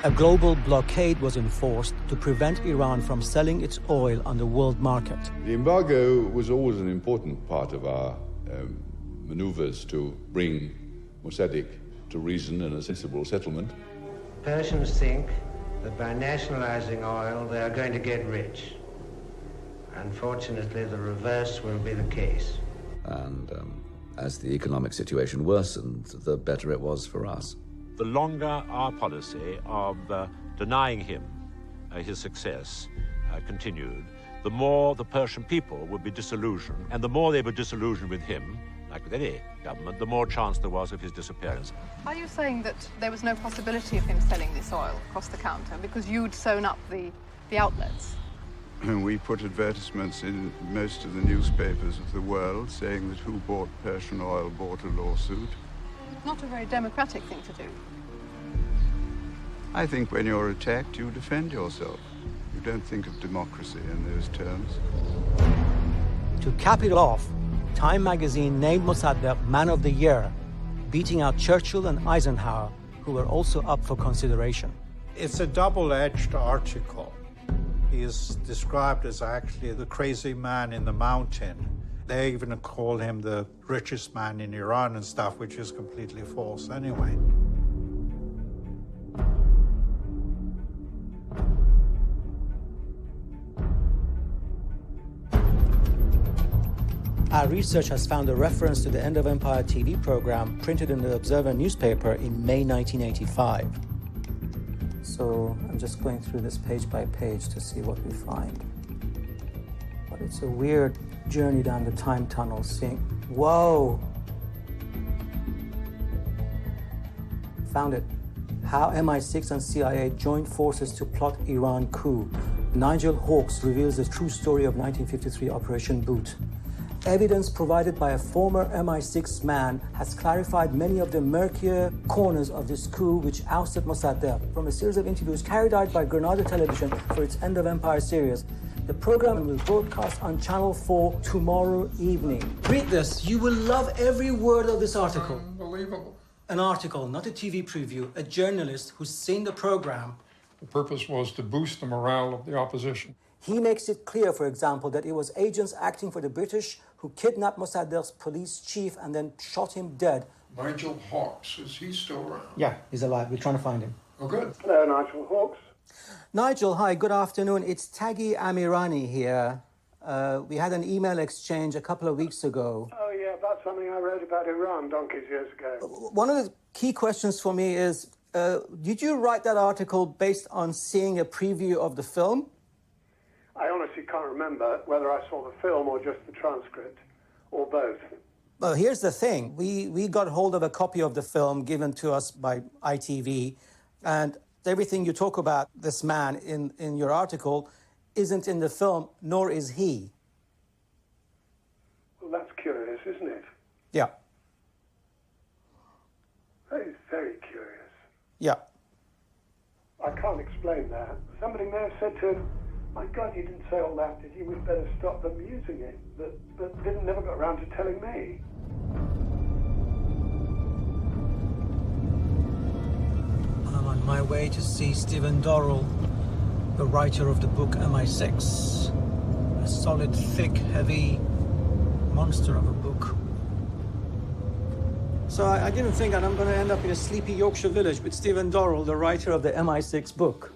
A global blockade was enforced to prevent Iran from selling its oil on the world market. The embargo was always an important part of our maneuvers to bring Mossadegh to reason and a sensible settlement. Persians think that by nationalizing oil, they are going to get rich. Unfortunately, the reverse will be the case. And as the economic situation worsened, the better it was for us. The longer our policy of denying him his success continued, the more the Persian people would be disillusioned. And the more they were disillusioned with him, like with any government, the more chance there was of his disappearance. Are you saying that there was no possibility of him selling this oil across the counter because you'd sewn up the outlets? We put advertisements in most of the newspapers of the world saying that who bought Persian oil bought a lawsuit. Not a very democratic thing to do. I think when you're attacked, you defend yourself. You don't think of democracy in those terms. To cap it off, Time magazine named Mossadegh Man of the Year, beating out Churchill and Eisenhower, who were also up for consideration. It's a double-edged article. He is described as actually the crazy man in the mountain. They even call him the richest man in Iran and stuff, which is completely false anyway. Our research has found a reference to the End of Empire TV program printed in the Observer newspaper in May 1985. So I'm just going through this page by page to see what we find. But it's a weird journey down the time tunnel, seeing, whoa! Found it. How MI6 and CIA joined forces to plot Iran coup. Nigel Hawkes reveals the true story of 1953 Operation Boot. Evidence provided by a former MI6 man has clarified many of the murkier corners of this coup which ousted Mossadegh. From a series of interviews carried out by Granada Television for its End of Empire series, the program will broadcast on Channel 4 tomorrow evening. Read this. You will love every word of this article. Unbelievable. An article, not a TV preview. A journalist who's seen the program. The purpose was to boost the morale of the opposition. He makes it clear, for example, that it was agents acting for the British who kidnapped Mossadegh's police chief and then shot him dead. Nigel Hawkes, is he still around? Yeah, he's alive. We're trying to find him. Oh, good. Hello, Nigel Hawkes. Nigel, hi, good afternoon. It's Taghi Amirani here. We had an email exchange a couple of weeks ago. Oh, yeah, about something I wrote about Iran donkeys years ago. One of the key questions for me is, did you write that article based on seeing a preview of the film? I honestly can't remember whether I saw the film or just the transcript, or both. Well, here's the thing. We got hold of a copy of the film given to us by ITV, and everything you talk about this man in your article isn't in the film, nor is he. Well, that's curious, isn't it? Yeah. That is very curious. Yeah. I can't explain that. Somebody may have said to him, my God, you didn't say all that, did you? We'd better stop them using it. But never got around to telling me. I'm on my way to see Stephen Dorrell, the writer of the book MI6. A solid, thick, heavy monster of a book. So I didn't think that I'm going to end up in a sleepy Yorkshire village with Stephen Dorrell, the writer of the MI6 book.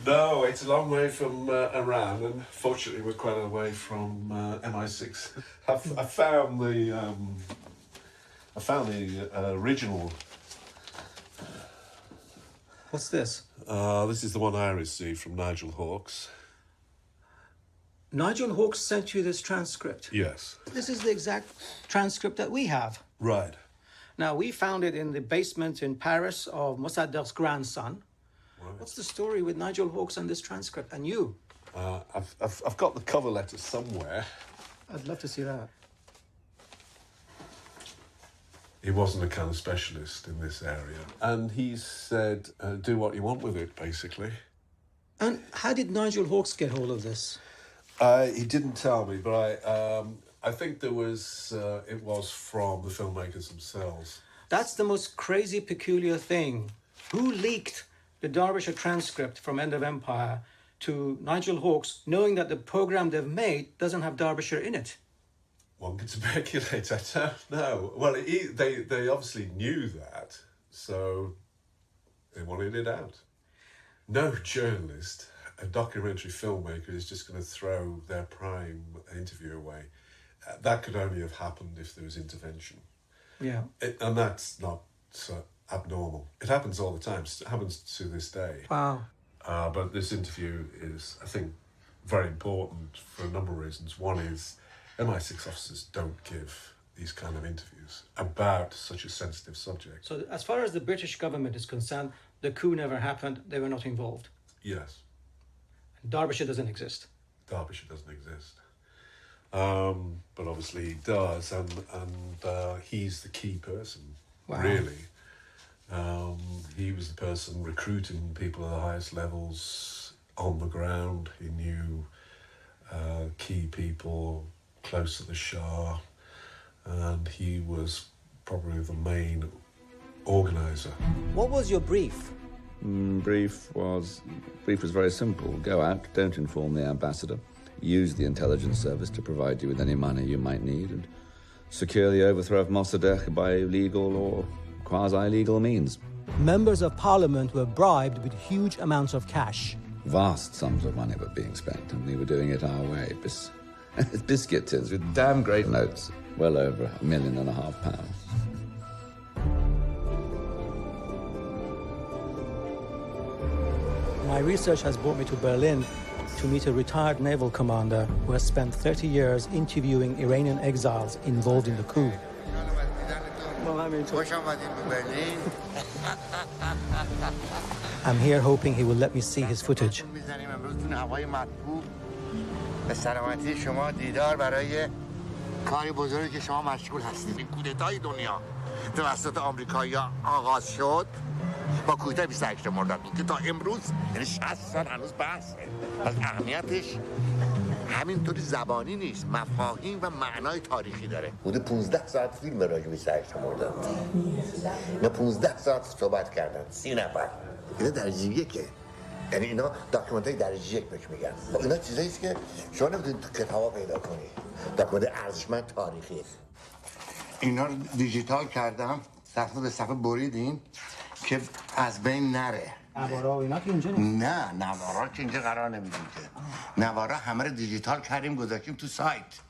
No, it's a long way from Iran, and fortunately we're quite a way from MI6. I found the original. What's this? This is the one I received from Nigel Hawkes. Nigel Hawkes sent you this transcript? Yes. This is the exact transcript that we have. Right. Now, we found it in the basement in Paris of Mossadegh's grandson. Right. What's the story with Nigel Hawkes and this transcript, and you? I've got the cover letter somewhere. I'd love to see that. He wasn't a kind of specialist in this area. And he said, do what you want with it, basically. And how did Nigel Hawkes get hold of this? He didn't tell me, but I think it was from the filmmakers themselves. That's the most crazy, peculiar thing. Who leaked the Derbyshire transcript from End of Empire to Nigel Hawkes, knowing that the programme they've made doesn't have Derbyshire in it? One can speculate, I don't know. Well, they obviously knew that, so they wanted it out. No journalist, a documentary filmmaker, is just going to throw their prime interview away. That could only have happened if there was intervention. Yeah. And that's not so abnormal. It happens all the time. It happens to this day. Wow. But this interview is, I think, very important for a number of reasons. One is MI6 officers don't give these kind of interviews about such a sensitive subject. So as far as the British government is concerned, the coup never happened, they were not involved. Yes. And Derbyshire doesn't exist. Derbyshire doesn't exist. But obviously he does, and he's the key person, Wow. really. He was the person recruiting people at the highest levels on the ground. He knew key people close to the Shah, and he was probably the main organizer. What was your brief? Brief was very simple. Go out, don't inform the ambassador, use the intelligence service to provide you with any money you might need, and secure the overthrow of Mossadegh by legal or quasi-legal means. Members of parliament were bribed with huge amounts of cash. Vast sums of money were being spent, and we were doing it our way. Biscuit tins with damn great notes, well over £1.5 million. My research has brought me to Berlin to meet a retired naval commander who has spent 30 years interviewing Iranian exiles involved in the coup. I'm here hoping he will let me see his footage. به سلامتی شما دیدار برای کاری بزرگی که شما مشغول هستید. این کودتای دنیا توسط آمریکایی‌ها آغاز شد با کودتای 28 مرداد بود که تا امروز یعنی 60 سال هنوز بحثه. پس اهمیتش همینطوری زبانی نیست، مفاهیم و معنای تاریخی داره. حدود 15 ساعت فیلم راجع به 28 مرداد. اینا 15 ساعت صحبت کردن، 30 نفر. اینا درجه یکه. یعنی اینا داکیومنت‌های درجه یک بهش میگن. اینا چیزایی است که شما نمیتونید تو کتابا پیدا کنید. داکیومنت ارزشمند تاریخی. اینا رو دیجیتال کردم، صفحه به صفحه بریدیم که از بین نره. نوارا و اینا که اینجا نیست؟ نه، نوارا که اینجا قرار نمیدیم که. نوارا همه رو دیجیتال کردیم گذاشتیم تو سایت.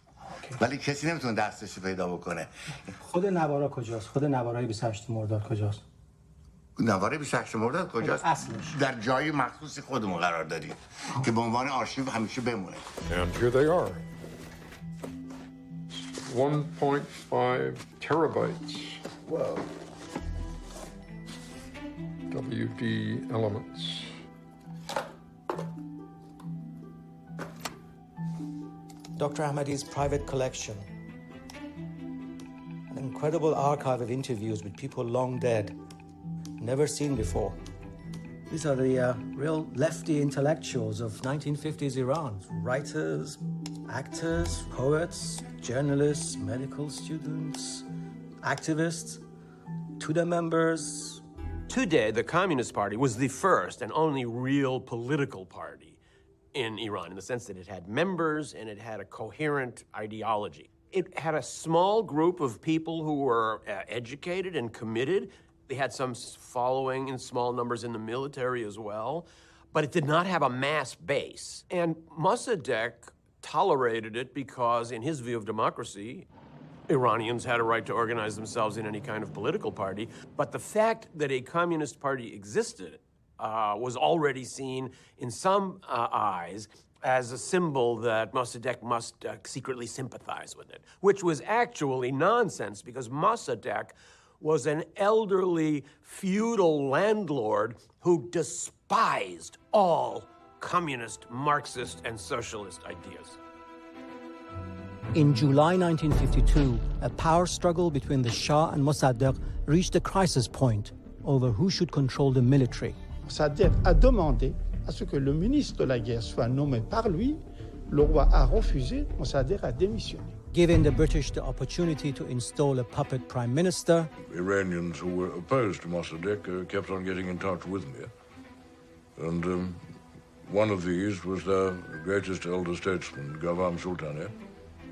ولی کسی نمیتونه دستش پیدا بکنه. خود نوارا کجاست؟ خود نوارای 28 مرداد کجاست؟ نواره 28 مرداد کجاست؟ اصلش در جای مخصوصی خودمون قرار دادیم که به عنوان آرشیو همیشه بمونه. And here they are. 1.5 terabytes. Whoa. WD elements. Dr. Ahmadi's private collection. An incredible archive of interviews with people long dead, never seen before. These are the real lefty intellectuals of 1950s Iran. Writers, actors, poets, journalists, medical students, activists, Tudeh members. Tudeh, the Communist Party, was the first and only real political party in Iran, in the sense that it had members and it had a coherent ideology. It had a small group of people who were educated and committed. They had some following in small numbers in the military as well, but it did not have a mass base. And Mossadegh tolerated it because, in his view of democracy, Iranians had a right to organize themselves in any kind of political party. But the fact that a communist party existed was already seen in some eyes as a symbol that Mossadegh must secretly sympathize with it, which was actually nonsense, because Mossadegh was an elderly feudal landlord who despised all communist, Marxist, and socialist ideas. In July 1952, a power struggle between the Shah and Mossadegh reached a crisis point over who should control the military. Mossadegh a demandé à ce que le ministre de la guerre soit nommé par lui. Le roi a refusé. Mossadegh a démissionné. Giving the British the opportunity to install a puppet prime minister. Iranians who were opposed to Mossadegh kept on getting in touch with me. And one of these was their greatest elder statesman, Qavam Sultaneh.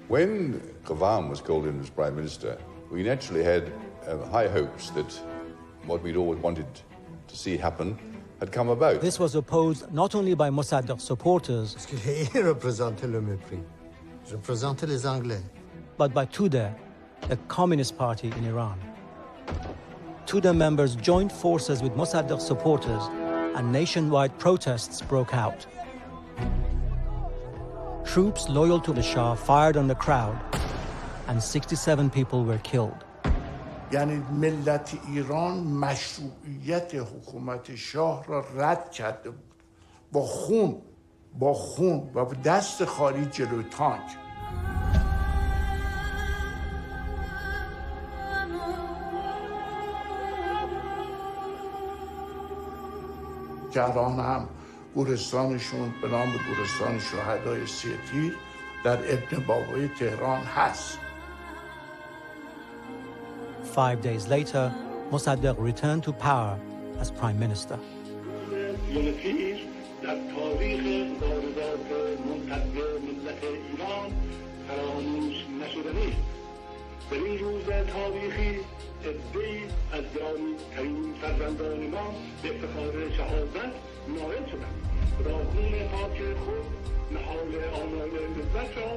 When Qavam was called in as Prime Minister, we naturally had high hopes that what we'd always wanted to see happen had come about. This was opposed not only by Mossadegh supporters, but by Tudeh, the Communist Party in Iran. Tudeh members joined forces with Mossadegh supporters, and nationwide protests broke out. Troops loyal to the Shah fired on the crowd, and 67 people were killed. یعنی ملت ایران مشروعیت حکومت شاه را رد کرده بود با خون و با دست خالی جلوی تانک. جران هم گورستانشون به نام گورستان شهدای سی تیر در ابن بابای تهران هست. 5 days later, Mossadegh returned to power as prime minister. در تاریخ واردات منتج ملت ایران فراموش نشدنی. در این روز تاریخی عده‌ای از گرامی‌ترین فرزندان ما به افتخار شهادت نائل شدند. با خون پاک خود نهال آنان ملت را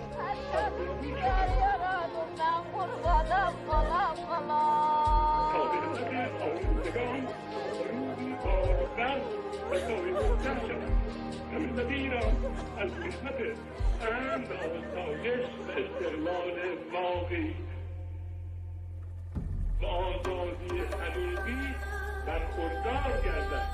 الذين القسمة عند آسایش و استقلال واقعی و آزادی حقیقی برخوردار گردد.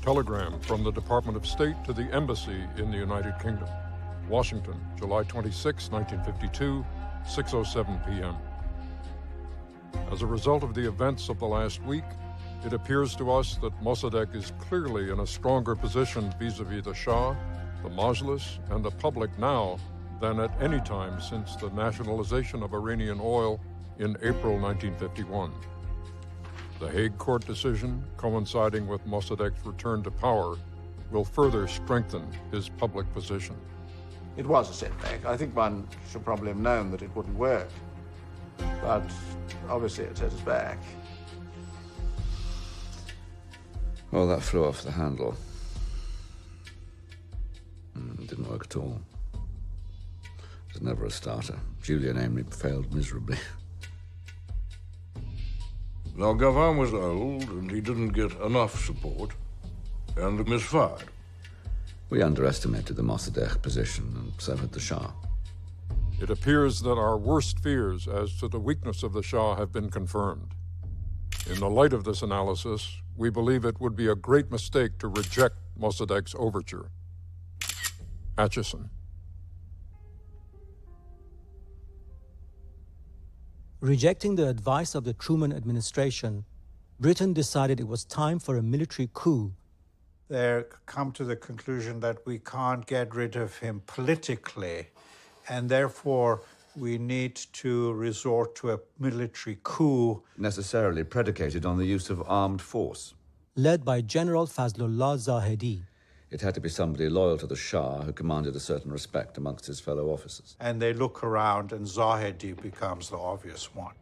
Telegram from the Department of State to the Embassy in the United Kingdom. Washington, July 26, 1952, 6:07 p.m. As a result of the events of the last week, it appears to us that Mossadegh is clearly in a stronger position vis-a-vis the Shah, the Majlis, and the public now than at any time since the nationalization of Iranian oil in April 1951. The Hague Court decision, coinciding with Mossadegh's return to power, will further strengthen his public position. It was a setback. I think one should probably have known that it wouldn't work. But obviously it set us back. Well, that flew off the handle. Didn't work at all. It was never a starter. Julian Amory failed miserably. Now, Gauvain was old, and he didn't get enough support, and misfired. We underestimated the Mossadegh position, and so had the Shah. It appears that our worst fears as to the weakness of the Shah have been confirmed. In the light of this analysis, we believe it would be a great mistake to reject Mossadegh's overture. Acheson. Rejecting the advice of the Truman administration, Britain decided it was time for a military coup. They come to the conclusion that we can't get rid of him politically, and therefore we need to resort to a military coup. Necessarily predicated on the use of armed force. Led by General Fazlullah Zahedi. It had to be somebody loyal to the Shah who commanded a certain respect amongst his fellow officers. And they look around, and Zahedi becomes the obvious one.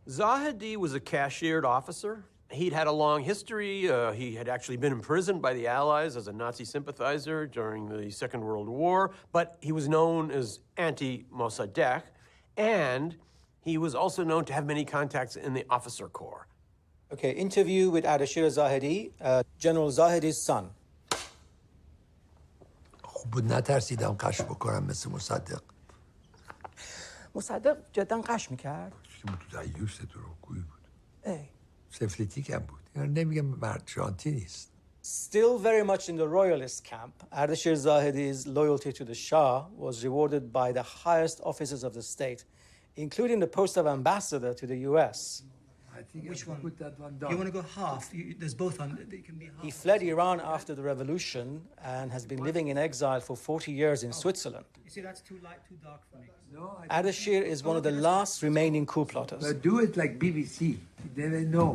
Zahedi was a cashiered officer. He'd had a long history. He had actually been imprisoned by the Allies as a Nazi sympathizer during the Second World War, but he was known as anti-Mossadegh, and he was also known to have many contacts in the officer corps. Okay, interview with Ardashir Zahedi, General Zahedi's son. بود نترسیدم قش بکنم مثل مصدق. مصدق جدا قش میکرد؟ دایوس دروغگویی بود. سفلیتیک هم بود. یعنی نمیگم مرد جانتی نیست. Still very much in the royalist camp, Ardashir Zahedi's loyalty to the Shah was rewarded by the highest officers of the state, including the post of ambassador to the US. Which one? Put that one down. You want to go half? There's both on. They can be half. He fled Iran after the revolution and has been living in exile for 40 years in Switzerland. You see, that's too light, too dark for me. No, Ardashir is one of the last remaining coup plotters. But do it like BBC. They never know.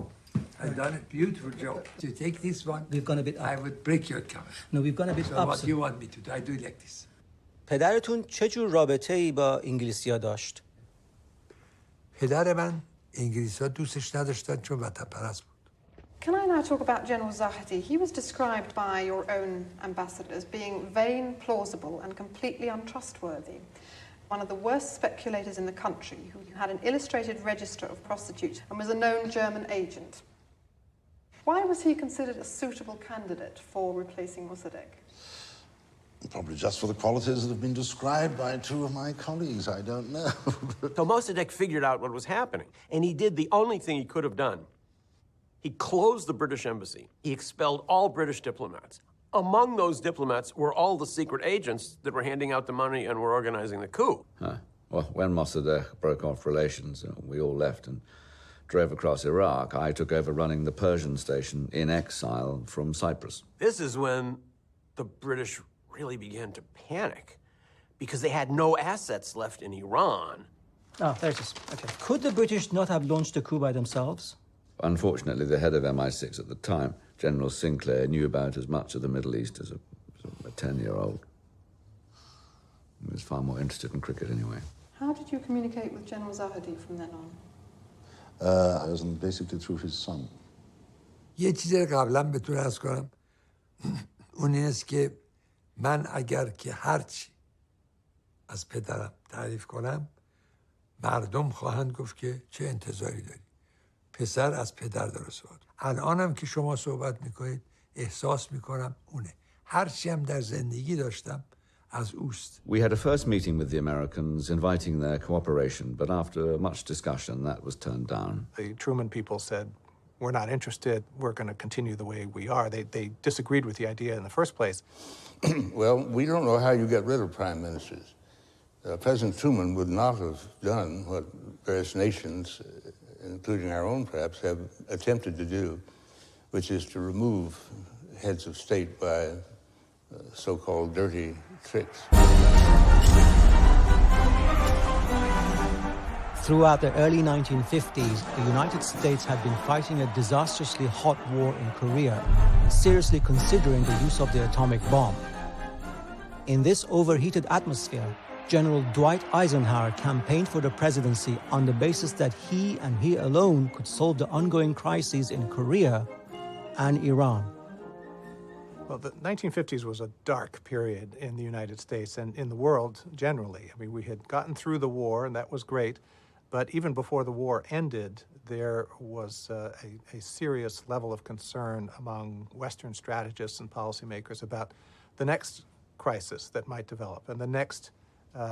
I've done a beautiful job. To take this one, we've gone a bit up. I would break your camera. No, we've gone a bit so up. What do you want me to do? I do it like this. پدرتون چه جور رابطه‌ای با انگلیسی‌ها داشت؟ پدر من انگلیس‌ها دوستش نداشتن چون وطن پرست بود. Can I now talk about General Zahedi? He was described by your own ambassador as being vain, plausible, and completely untrustworthy. One of the worst speculators in the country, who had an illustrated register of prostitutes and was a known German agent. Why was he considered a suitable candidate for replacing Mossadegh? Probably just for the qualities that have been described by two of my colleagues. I don't know. So Mossadegh figured out what was happening, and he did the only thing he could have done. He closed the British embassy. He expelled all British diplomats. Among those diplomats were all the secret agents that were handing out the money and were organizing the coup. Well, when Mossadegh broke off relations, we all left and drove across Iraq. I took over running the Persian station in exile from Cyprus. This is when the British really began to panic because they had no assets left in Iran. Oh, there it is. Okay. Could the British not have launched a coup by themselves? Unfortunately, the head of MI6 at the time, General Sinclair, knew about as much of the Middle East as a 10-year-old. He was far more interested in cricket anyway. How did you communicate with General Zahedi from then on? I was basically through his son. یه چیزی قبلا بهتون عرض کنم. اون اینست که من اگر که هرچی از پدرم تعریف کنم مردم خواهند گفت که چه انتظاری داری. پسر از پدر داره صحبت. الانم که شما صحبت میکنید احساس میکنم اونه. هرچی هم در زندگی داشتم از اوست. We had a first meeting with the Americans inviting their cooperation, but after much discussion that was turned down. The Truman people said, we're not interested, we're going to continue the way we are. They disagreed with the idea in the first place. Well, we don't know how you get rid of prime ministers. President Truman would not have done what various nations, including our own perhaps, have attempted to do, which is to remove heads of state by so-called dirty tricks. Throughout the early 1950s, the United States had been fighting a disastrously hot war in Korea, seriously considering the use of the atomic bomb. In this overheated atmosphere, General Dwight Eisenhower campaigned for the presidency on the basis that he and he alone could solve the ongoing crises in Korea and Iran. Well, the 1950s was a dark period in the United States and in the world generally. I mean, we had gotten through the war, and that was great. But even before the war ended, there was a serious level of concern among Western strategists and policymakers about the next crisis that might develop and the next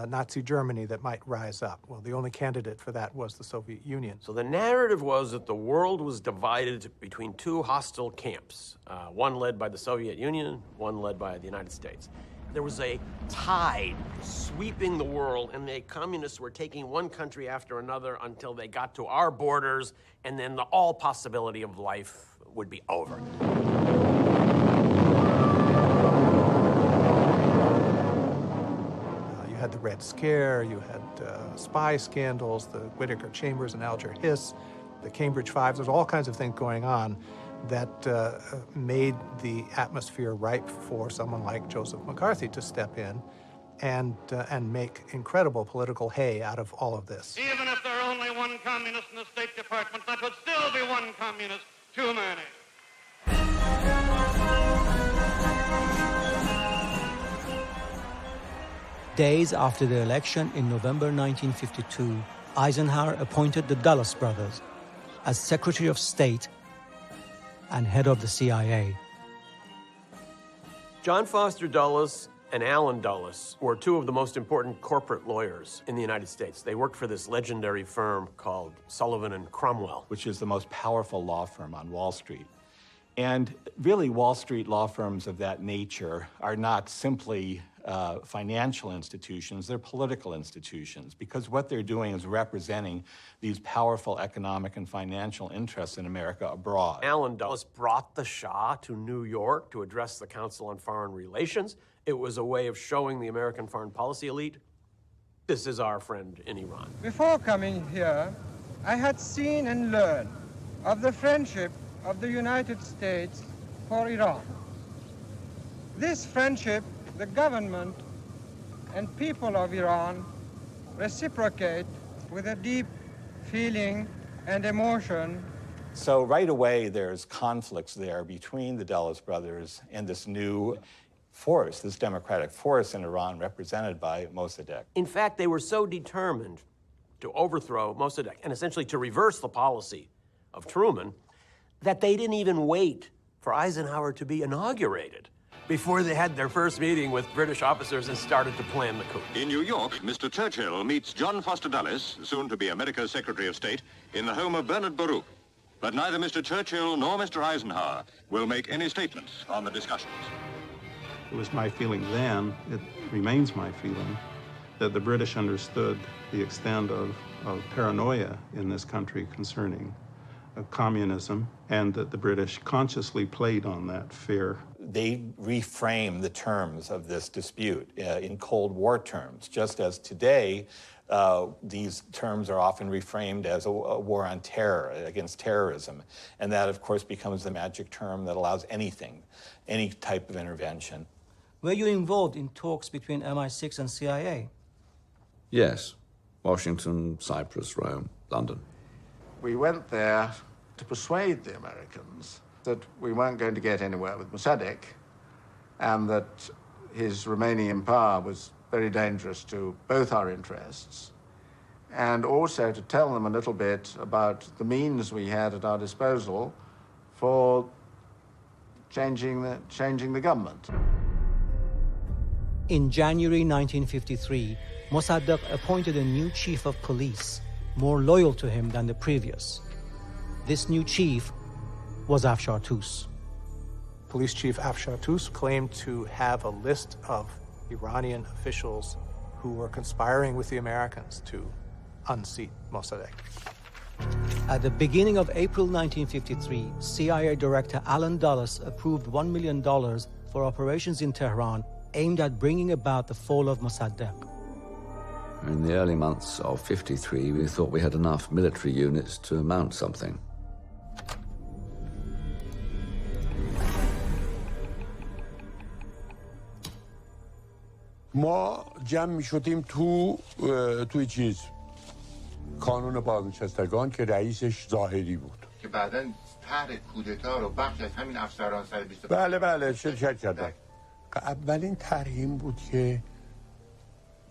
Nazi Germany that might rise up. Well, the only candidate for that was the Soviet Union. So the narrative was that the world was divided between two hostile camps, one led by the Soviet Union, one led by the United States. There was a tide sweeping the world, and the communists were taking one country after another until they got to our borders, and then all possibility of life would be over. You had the Red Scare, you had spy scandals, the Whittaker Chambers and Alger Hiss, the Cambridge Five. There's all kinds of things going on that made the atmosphere ripe for someone like Joseph McCarthy to step in and make incredible political hay out of all of this. Even if there are only one communist in the State Department, that would still be one communist too many. Days after the election in November 1952, Eisenhower appointed the Dulles brothers as Secretary of State and head of the CIA. John Foster Dulles and Allen Dulles were two of the most important corporate lawyers in the United States. They worked for this legendary firm called Sullivan and Cromwell, which is the most powerful law firm on Wall Street. And really, Wall Street law firms of that nature are not simply financial institutions, they're political institutions, because what they're doing is representing these powerful economic and financial interests in America abroad. Allen Dulles brought the Shah to New York to address the Council on Foreign Relations. It was a way of showing the American foreign policy elite, this is our friend in Iran. Before coming here, I had seen and learned of the friendship of the United States for Iran. This friendship, the government and people of Iran reciprocate with a deep feeling and emotion. So right away, there's conflicts there between the Dulles brothers and this new force, this democratic force in Iran represented by Mossadegh. In fact, they were so determined to overthrow Mossadegh and essentially to reverse the policy of Truman that they didn't even wait for Eisenhower to be inaugurated before they had their first meeting with British officers and started to plan the coup. In New York, Mr. Churchill meets John Foster Dulles, soon to be America's Secretary of State, in the home of Bernard Baruch. But neither Mr. Churchill nor Mr. Eisenhower will make any statements on the discussions. It was my feeling then, it remains my feeling, that the British understood the extent of paranoia in this country concerning communism, and that the British consciously played on that fear. They reframe the terms of this dispute in Cold War terms, just as today these terms are often reframed as a war on terror, against terrorism. And that, of course, becomes the magic term that allows anything, any type of intervention. Were you involved in talks between MI6 and CIA? Yes. Washington, Cyprus, Rome, London. We went there to persuade the Americans that we weren't going to get anywhere with Mossadegh and that his remaining in power was very dangerous to both our interests, and also to tell them a little bit about the means we had at our disposal for changing the government. In January 1953, Mossadegh appointed a new chief of police, more loyal to him than the previous. This new chief was Afshar Tus. Police Chief Afshar Tus claimed to have a list of Iranian officials who were conspiring with the Americans to unseat Mossadegh. At the beginning of April 1953, CIA Director Allen Dulles approved $1 million for operations in Tehran aimed at bringing about the fall of Mossadegh. In the early months of '53, we thought we had enough military units to mount something. ما جمع می شدیم توی چیز کانون بازنشستگان که رئیسش ظاهری بود. که بعداً طرح کودتا رو بخش از همین افسران سر 25 بله شرکت کردن. اولین طرح این بود که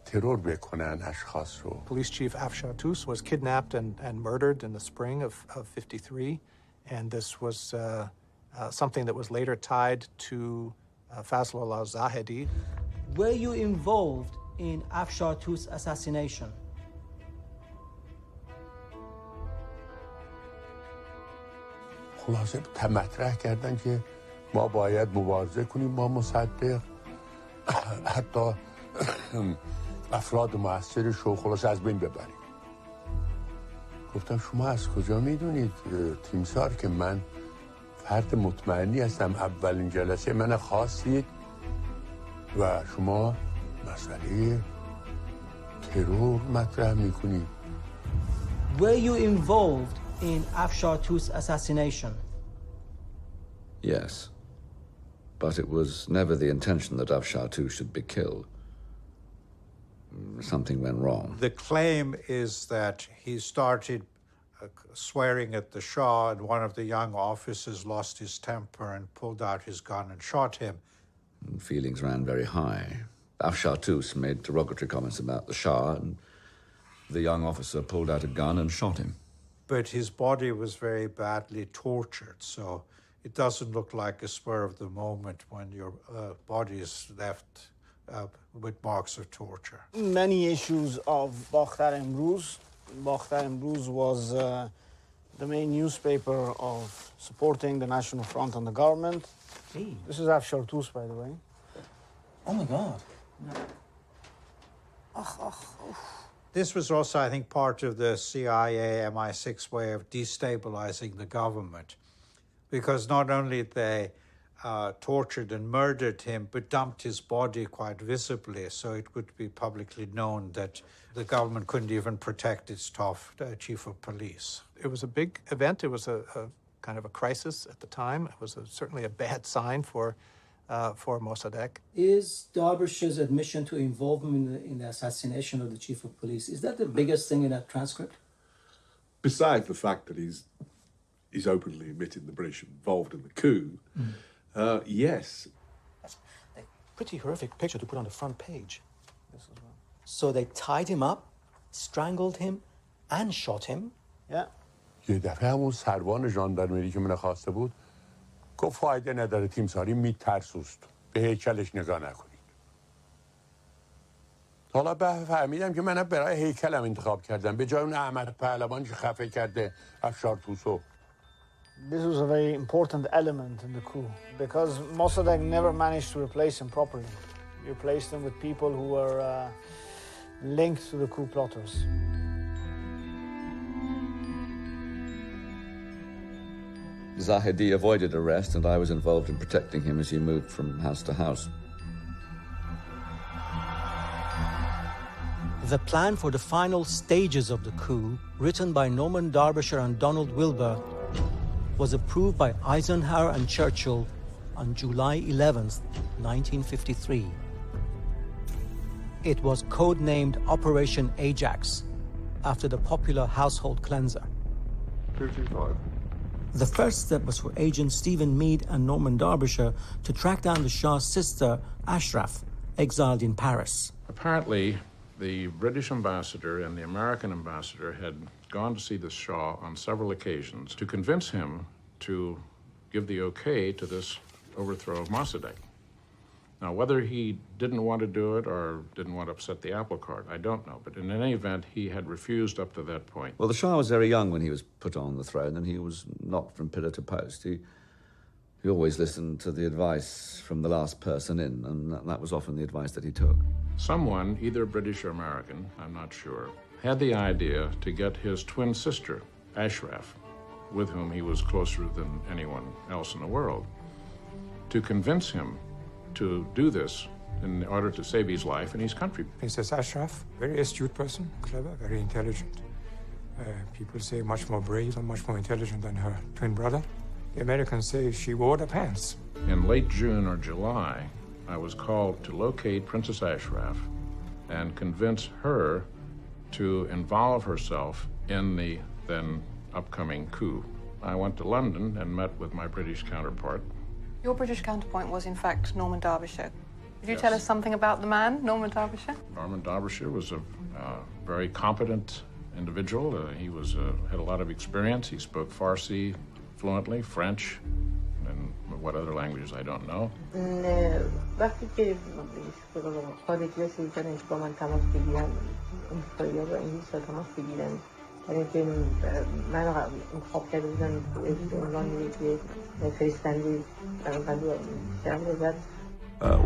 ترور بکنن اشخاص رو. Police Chief Afshar Tus was kidnapped and murdered in the spring of 53, and this was something that was later tied to Fazlullah Zahedi. Were you involved in Afshar Tus' assassination? خلاصه مطرح کردن که ما باید مبارزه کنیم با مصدق، حتی افراد مؤثرش رو خلاص از بین ببریم. گفتم شما از کجا میدونید تیمسار که من فرد مطمئنی هستم، اولین جلسه من خواستید و شما مسئله ترور مطرح میکنید. Were you involved in Afshar Tus' assassination? Yes. But it was never the intention that Afshar Tus should be killed. Something went wrong. The claim is that he started swearing at the Shah, and one of the young officers lost his temper and pulled out his gun and shot him. And feelings ran very high. Afshar Tus made derogatory comments about the Shah, and the young officer pulled out a gun and shot him. But his body was very badly tortured, so it doesn't look like a spur of the moment when your body is left with marks of torture. Many issues of Bakhtar Emrouz. Bakhtar Emrouz was the main newspaper of supporting the National Front and the government. Hey. This is Afshar Tus, by the way. Oh my God. This was also, I think, part of the CIA MI6 way of destabilizing the government, because not only they tortured and murdered him, but dumped his body quite visibly, so it would be publicly known that the government couldn't even protect its top chief of police. It was a big event. It was a kind of a crisis at the time. It was certainly a bad sign for Mossadegh. Is Derbyshire's admission to involvement in the assassination of the chief of police, is that the biggest thing in that transcript? Besides the fact that he's openly admitted the British involved in the coup, yes. That's a pretty horrific picture to put on the front page. So they tied him up, strangled him, and shot him? Yeah. یه دفعه همون سروان ژاندارمری که من خواسته بود گفت فایده نداره تیمساری میترسوست، به هیکلش نگاه نکنید. حالا فهمیدم که من برای هیکلم انتخاب کردم به جای اون احمد پهلوان که خفه کرده افشار توسو. This was a very important element in the coup because Mossadegh never managed to replace him properly. He replaced him with people who were linked to the coup plotters. Zahedi avoided arrest, and I was involved in protecting him as he moved from house to house. The plan for the final stages of the coup, written by Norman Derbyshire and Donald Wilber, was approved by Eisenhower and Churchill on July 11th, 1953. It was codenamed Operation Ajax, after the popular household cleanser. 55. The first step was for Agent Stephen Meade and Norman Derbyshire to track down the Shah's sister, Ashraf, exiled in Paris. Apparently, the British ambassador and the American ambassador had gone to see the Shah on several occasions to convince him to give the okay to this overthrow of Mossadegh. Now, whether he didn't want to do it or didn't want to upset the apple cart, I don't know. But in any event, he had refused up to that point. Well, the Shah was very young when he was put on the throne, and he was knocked from pillar to post. He always listened to the advice from the last person in, and that was often the advice that he took. Someone, either British or American, I'm not sure, had the idea to get his twin sister, Ashraf, with whom he was closer than anyone else in the world, to convince him to do this in order to save his life and his country. Princess Ashraf, very astute person, clever, very intelligent. People say much more brave and much more intelligent than her twin brother. The Americans say she wore the pants. In late June or July, I was called to locate Princess Ashraf and convince her to involve herself in the then upcoming coup I went to London and met with my British counterpart. Your British counterpart was, in fact, Norman Derbyshire. Could you Yes. tell us something about the man, Norman Derbyshire? Norman Derbyshire was a very competent individual. He had a lot of experience. He spoke Farsi fluently, French, and what other languages I don't know. وقتی که خارجی شروع کردن که با من تماس بگیرن امریکایی‌ها با انگلیس تماس بگیرن برای اینکه من انتخاب کرده بودن به عنوان یک فرستنده شهر بعد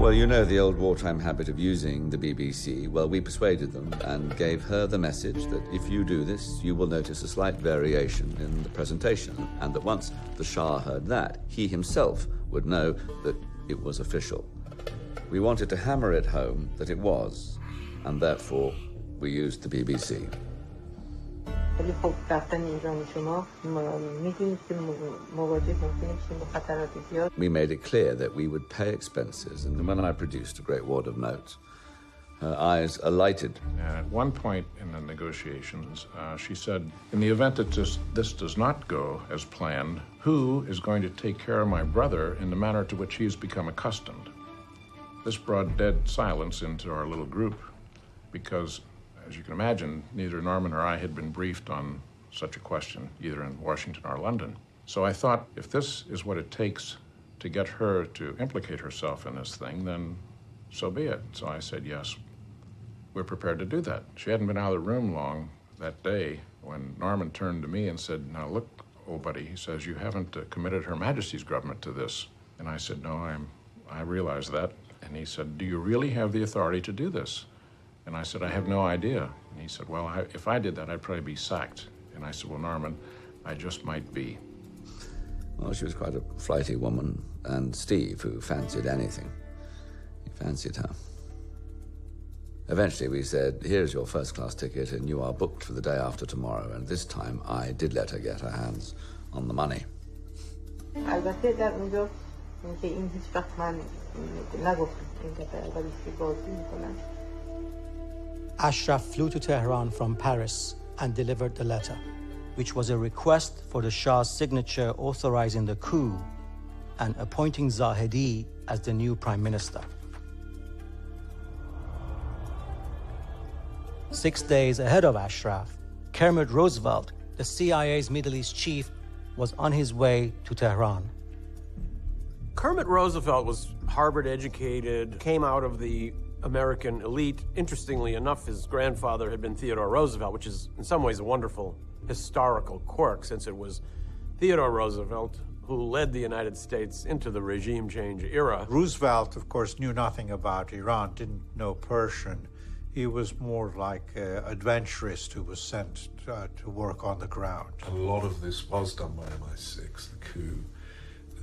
Well, you know the old wartime habit of using the BBC. Well, we persuaded them and gave her the message that if you do this, you will notice a slight variation in the presentation, and that once the Shah heard that, he himself would know that it was official. We wanted to hammer it home that it was, and therefore we used the BBC. ولی خب رفتن ایران شما میدونید که مواجه ممکنه بشیم با خطرات زیاد. We made it clear that we would pay expenses, and when I produced a great wad of notes, her eyes alighted. At one point in the negotiations, she said, in the event that this does not go as planned, who is going to take care of my brother in the manner to which he has become accustomed? This brought dead silence into our little group because, as you can imagine, neither Norman or I had been briefed on such a question, either in Washington or London. So I thought, if this is what it takes to get her to implicate herself in this thing, then so be it. So I said, yes, we're prepared to do that. She hadn't been out of the room long that day when Norman turned to me and said, now look, old buddy, he says, you haven't committed Her Majesty's government to this. And I said, no, I realize that. And he said, do you really have the authority to do this? And I said, I have no idea. And he said, well, if I did that, I'd probably be sacked. And I said, well, Norman, I just might be. Well, she was quite a flighty woman, and Steve, who fancied anything, he fancied her. Eventually we said, here's your first-class ticket, and you are booked for the day after tomorrow. And this time I did let her get her hands on the money. البته در اونجا که این هیچ وقت من نگفتم این دفعه اولی که بازی میکنم. Ashraf flew to Tehran from Paris and delivered the letter, which was a request for the Shah's signature authorizing the coup and appointing Zahedi as the new prime minister. 6 days ahead of Ashraf, Kermit Roosevelt, the CIA's Middle East chief, was on his way to Tehran. Kermit Roosevelt was Harvard-educated, came out of the American elite. Interestingly enough, his grandfather had been Theodore Roosevelt, which is in some ways a wonderful historical quirk, since it was Theodore Roosevelt who led the United States into the regime change era. Roosevelt, of course, knew nothing about Iran, didn't know Persian. He was more like an adventurist who was sent to work on the ground. A lot of this was done by MI6, the coup.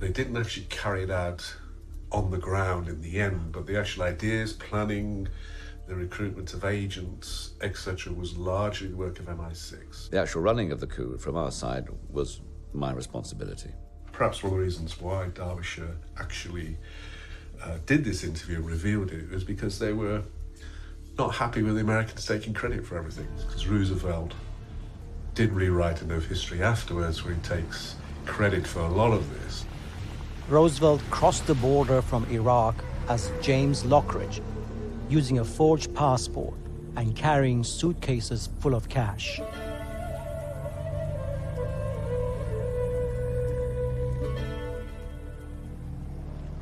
They didn't actually carry it out on the ground in the end, but the actual ideas, planning, the recruitment of agents, etc., was largely the work of MI6. The actual running of the coup from our side was my responsibility. Perhaps one of the reasons why Derbyshire actually did this interview and revealed it was because they were not happy with the Americans taking credit for everything. Because Roosevelt did rewrite a note of history afterwards where he takes credit for a lot of this. Roosevelt crossed the border from Iraq as James Lockridge, using a forged passport and carrying suitcases full of cash.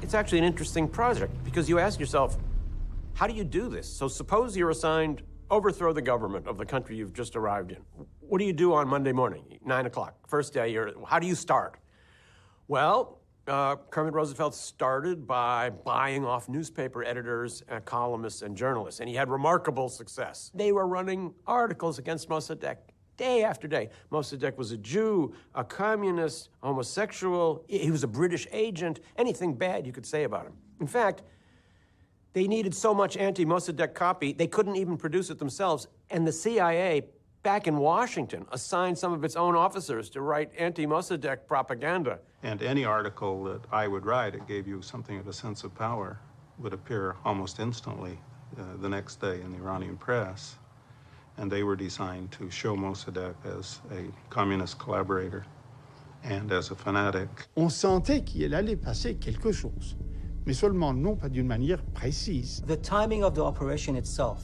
It's actually an interesting project because you ask yourself, how do you do this? So suppose you're assigned overthrow the government of the country you've just arrived in. What do you do on Monday morning, 9 o'clock, first day? How do you start? Well, Kermit Roosevelt started by buying off newspaper editors, columnists, and journalists, and he had remarkable success. They were running articles against Mossadegh day after day. Mossadegh was a Jew, a communist, homosexual. He was a British agent. Anything bad you could say about him. In fact, they needed so much anti-Mossadegh copy, they couldn't even produce it themselves, and the CIA back in Washington assigned some of its own officers to write anti-Mossadegh propaganda. And any article that I would write, it gave you something of a sense of power, would appear almost instantly the next day in the Iranian press. And they were designed to show Mossadegh as a communist collaborator and as a fanatic. On sentait qu'il allait passer quelque chose, mais seulement non pas d'une manière précise. The timing of the operation itself,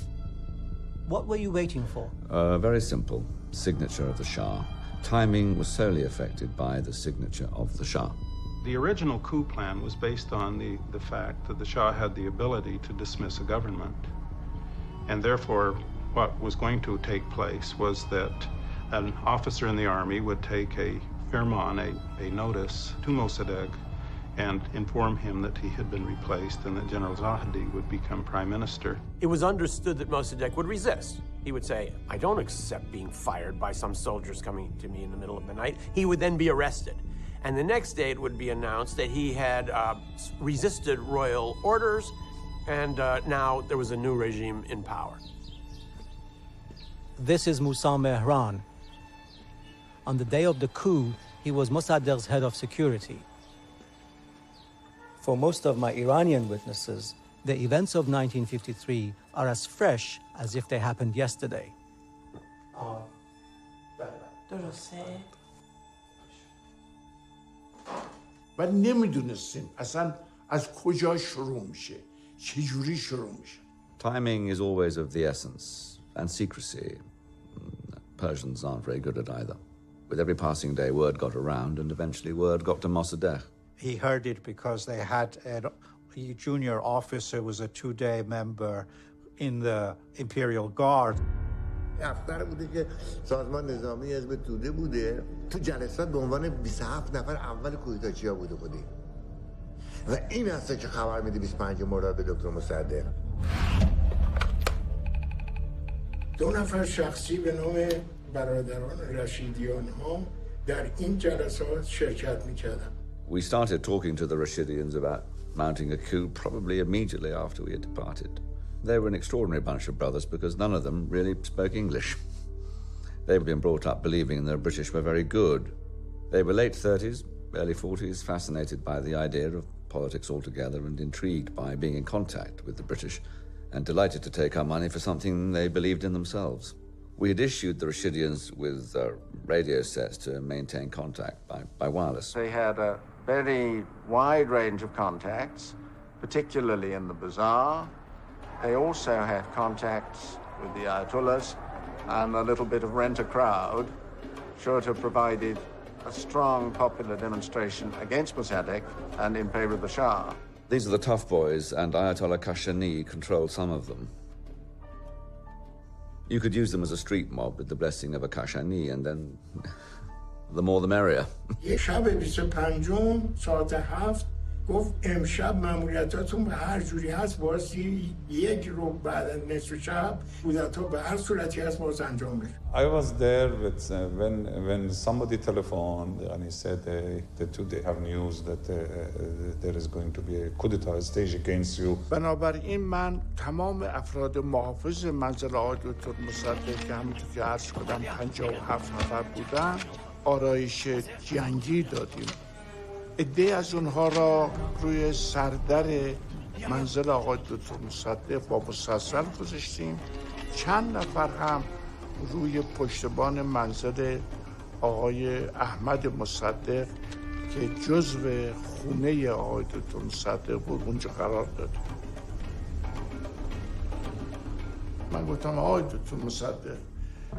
what were you waiting for? Very simple. Signature of the Shah. Timing was solely affected by the signature of the Shah. The original coup plan was based on the fact that the Shah had the ability to dismiss a government. And therefore, what was going to take place was that an officer in the army would take a firman, a notice to Mossadegh, and inform him that he had been replaced and that General Zahedi would become prime minister. It was understood that Mossadegh would resist. He would say, I don't accept being fired by some soldiers coming to me in the middle of the night. He would then be arrested. And the next day it would be announced that he had resisted royal orders, and now there was a new regime in power. This is Moussa Mehran. On the day of the coup, he was Mossadegh's head of security. For most of my Iranian witnesses, the events of 1953 are as fresh as if they happened yesterday. و نمیدونستیم اصلا از کجا شروع میشه چجوری شروع میشه. Timing is always of the essence, and secrecy. Persians aren't very good at either. With every passing day, word got around, and eventually word got to Mossadegh. He heard it because they had a junior officer who was a two-day member in the Imperial Guard. افسر بوده که سازمان نظامی حزب توده بوده تو جلسات به عنوان 27 نفر اول کودتاچیا بوده بودیم و این هسته که خبر میده 25 مرداد به دکتر مصدق. 2 نفر شخصی به نام برادران رشیدیان ها در این جلسات شرکت میکردن. We started talking to the Rashidians about mounting a coup probably immediately after we had departed. They were an extraordinary bunch of brothers because none of them really spoke English. They'd been brought up believing the British were very good. They were late 30s, early 40s, fascinated by the idea of politics altogether and intrigued by being in contact with the British and delighted to take our money for something they believed in themselves. We had issued the Rashidians with radio sets to maintain contact by wireless. They had a very wide range of contacts, particularly in the bazaar. They also had contacts with the Ayatollahs, and a little bit of rent-a-crowd, sure to have provided a strong popular demonstration against Mossadegh and in favor of the Shah. These are the tough boys, and Ayatollah Kashani controlled some of them. You could use them as a street mob with the blessing of a Kashani, and then the more the merrier. یه شب 25 ساعت 7 گفت امشب ماموریتاتون به هر جوری هست بازی 1 رو بعد از نصف شب کودتا به هر صورتی هست باز انجام بشه. I was there with, when somebody telephoned and he said that today have news that there is going to be a coup d'etat staged against you. بنابراین من تمام افراد محافظ منزل آقای دکتر مصدق که همونطور که عرض کردم 57 نفر بودن آرایش جنگی دادیم. عده از اونها را روی سردر منزل آقای دکتر مصدق با مسلسل گذاشتیم. چند نفر هم روی پشتبان منزل آقای احمد مصدق که جزو خونه آقای دکتر مصدق بود اونجا قرار دادیم. من گفتم آقای دکتر مصدق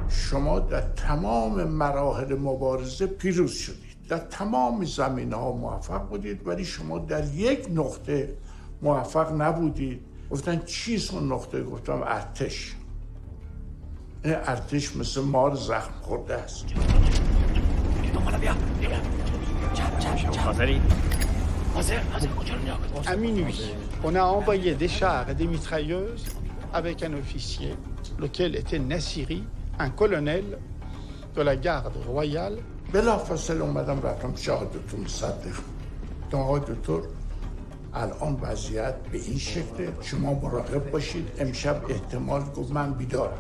شما در تمام مراحل مبارزه پیروز شدید، در تمام زمینه‌ها موفق بودید، ولی شما در یک نقطه موفق نبودید. گفتن چیست اون نقطه؟ گفتم ارتش. این ارتش مثل مار زخم خورده است. À minuit, on a envoyé des chars et des mitrailleuses avec un officier, lequel était Nassiri, un colonel de la garde royale. بلافاصله اومدم رفتم پیش آقای دکتر مصدق. آقای دکتر الان وضعیت به این شکله، شما مراقب باشید، امشب احتمال گفت من بیدارم،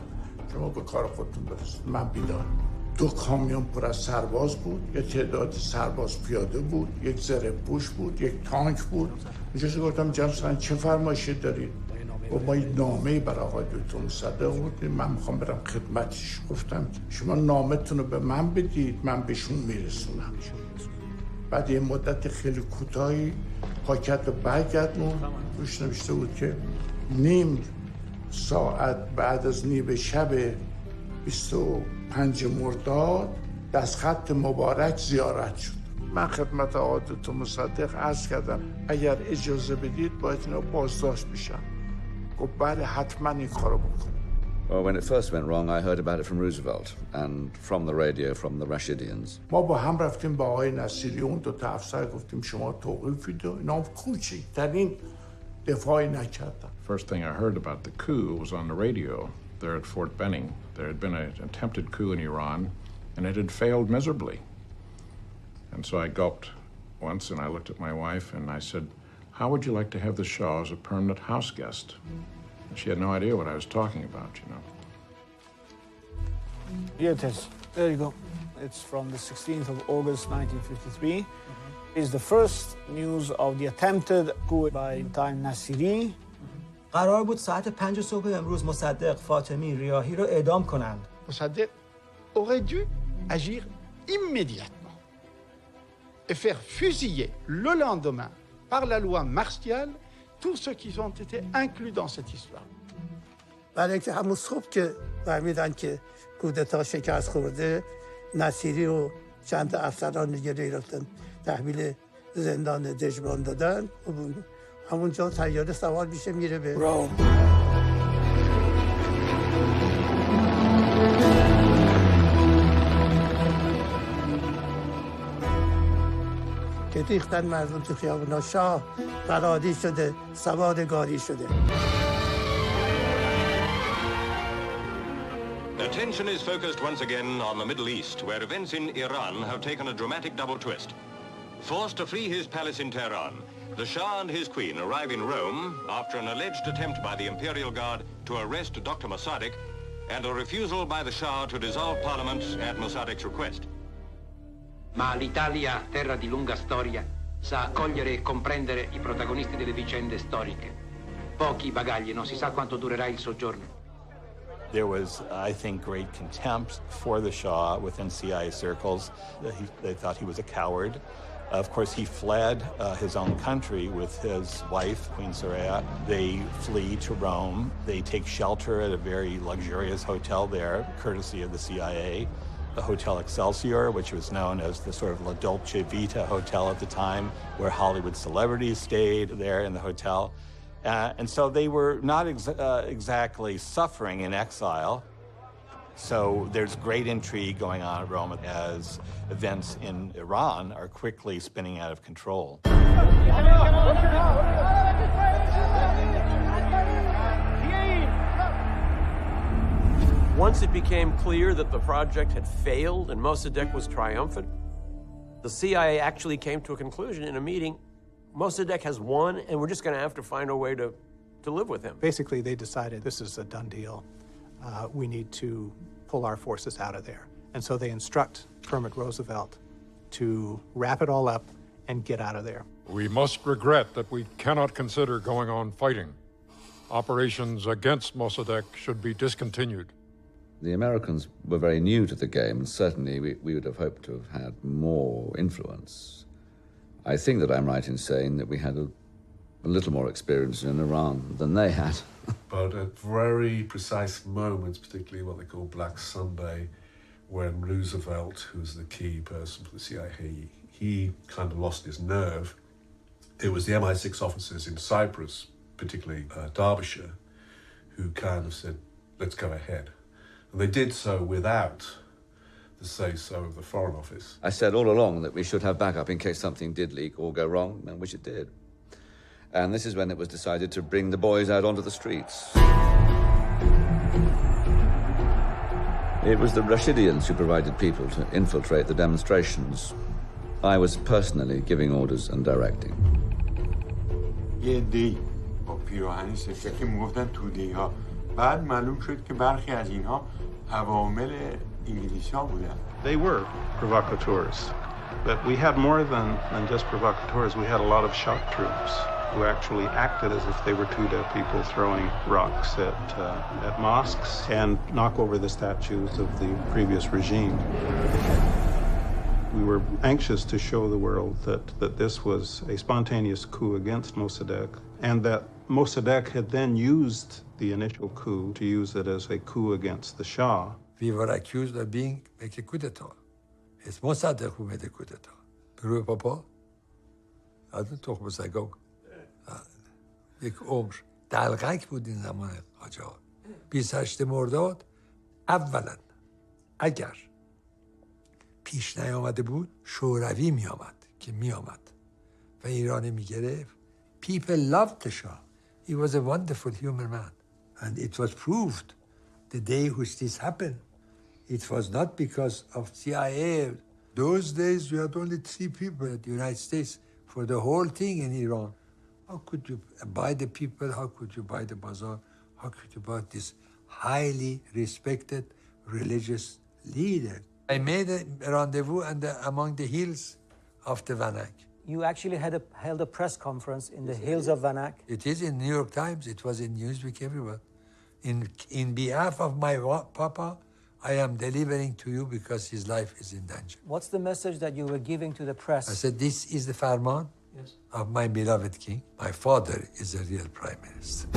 شما به کار خودتون برسید، من بیدارم. 2 کامیون پر از سرباز بود، یه تعداد سرباز پیاده بود، یک زره پوش بود، یک تانک بود. اینجا گفتم جناب چه فرمایشی دارید؟ و ما یه نامه برای آقای دکتر مصدق بودیم. من میخوام برم خدمتش. گفتم شما نامتون رو به من بدید، من بهشون میرسونم. بعد یه مدت خیلی کوتاهی پاکت رو برگردون، روش نوشته بود که نیم ساعت بعد از نیمه شب 25 مرداد دستخط مبارک زیارت شد. من خدمت آقای دکتر مصدق عرض کردم اگر اجازه بدید باید اینا بازداشت بشن. گفت بله حتما این کارو بکن. Well, when it first went wrong, I heard about it from Roosevelt and from the radio from the Rashidians. ما با هم رفتیم با آقای نصیری، اون دو تا افسر، گفتیم شما توقیفید و اینا کوچکترین دفاعی نکردن. First thing I heard about the coup was on the radio there at Fort Benning. There had been an attempted coup in Iran and it had failed miserably. And so I gulped once and I looked at my wife and I said, how would you like to have the Shah as a permanent house guest? And she had no idea what I was talking about, you know. Here it is. There you go. It's from the 16th of August, 1953. It's the first news of the attempted coup by Time Nasiri. قرار بود ساعت 5 صبح امروز مصدق، فاطمی، ریاحی رو اعدام کنند. Mossadegh aurait dû agir immédiatement et faire fusiller le lendemain par la loi martiale tous ceux qui ont été inclus dans cette histoire. برای اینکه همون صبح که فهمیدن که کودتا شکست خورده، نصیری و چند افسران دیگه گرفتن، تحویل زندان دژبان دادن. همونجا طیاره سوار میشه میره به روم. که ریختن مردم تو خیابونا. شاه فراری شده، سوار گاری شده. Attention is focused once again on the Middle East, where events in Iran have taken a dramatic double twist. Forced to flee his palace in Tehran, the Shah and his queen arrive in Rome after an alleged attempt by the Imperial Guard to arrest Dr. Mossadegh and a refusal by the Shah to dissolve Parliament at Mossadegh's request. Ma l'Italia, terra di lunga storia, sa accogliere e comprendere i protagonisti delle vicende storiche. Pochi bagagli, non si sa quanto durerà il soggiorno. There was, I think, great contempt for the Shah within CIA circles. They thought he was a coward. Of course, he fled his own country with his wife, Queen Soraya. They flee to Rome. They take shelter at a very luxurious hotel there, courtesy of the CIA, the Hotel Excelsior, which was known as the sort of La Dolce Vita hotel at the time, where Hollywood celebrities stayed there in the hotel. And so they were not exactly suffering in exile. So there's great intrigue going on at Rome as events in Iran are quickly spinning out of control. Once it became clear that the project had failed and Mossadegh was triumphant, the CIA actually came to a conclusion in a meeting. Mossadegh has won, and we're just going to have to find a way to live with him. Basically, they decided this is a done deal. We need to pull our forces out of there. And so they instruct Kermit Roosevelt to wrap it all up and get out of there. We must regret that we cannot consider going on fighting. Operations against Mossadegh should be discontinued. The Americans were very new to the game, and certainly we would have hoped to have had more influence. I think that I'm right in saying that we had a little more experience in Iran than they had. But at very precise moments, particularly what they call Black Sunday, when Roosevelt, who's the key person for the CIA, he kind of lost his nerve. It was the MI6 officers in Cyprus, particularly Derbyshire, who kind of said, let's go ahead. And they did so without the say-so of the Foreign Office. I said all along that we should have backup in case something did leak or go wrong, and which it did. And this is when it was decided to bring the boys out onto the streets. It was the Rashidians who provided people to infiltrate the demonstrations. I was personally giving orders and directing. یه دی با پیراهنی سفید که میگفتن توده‌ای ها. بعد معلوم شد که برخی از اینها عوامل انگلیسی‌ها بودن. They were provocateurs, but we had more than just provocateurs. We had a lot of shock troops. who actually acted as if they were two dead people throwing rocks at mosques and knock over the statues of the previous regime. We were anxious to show the world that this was a spontaneous coup against Mossadegh, and that Mossadegh had then used the initial coup to use it as a coup against the Shah. We were accused of being make a coup d'etat. It's Mossadegh who made a coup d'etat. Peru Papa, hadden toch met zijn ook. یک عمر دلقک بود این زمان قاجار. 28 مرداد اولا اگر پیش نیامده بود شوروی می آمد که می آمد و ایران می گرفت. People loved the Shah. He was a wonderful human man. And it was proved the day which this happened. It was not because of CIA. Those days we had only 3 people in the United States for the whole thing in Iran. How could you buy the people? How could you buy the bazaar? How could you buy this highly respected religious leader? I made a rendezvous among the hills of the Vanak. You actually held a press conference in the hills of Vanak? It is in New York Times. It was in Newsweek everywhere. In behalf of my papa, I am delivering to you because his life is in danger. What's the message that you were giving to the press? I said, this is the farman of my beloved king. My father is a real prime minister.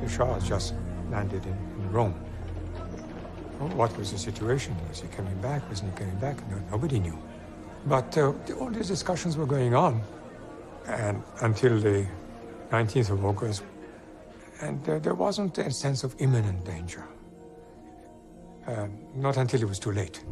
The Shah just landed in Rome. What was the situation? Was he coming back? Wasn't he coming back? No, nobody knew. But all these discussions were going on and until the 19th of August. And there wasn't a sense of imminent danger. Not until it was too late.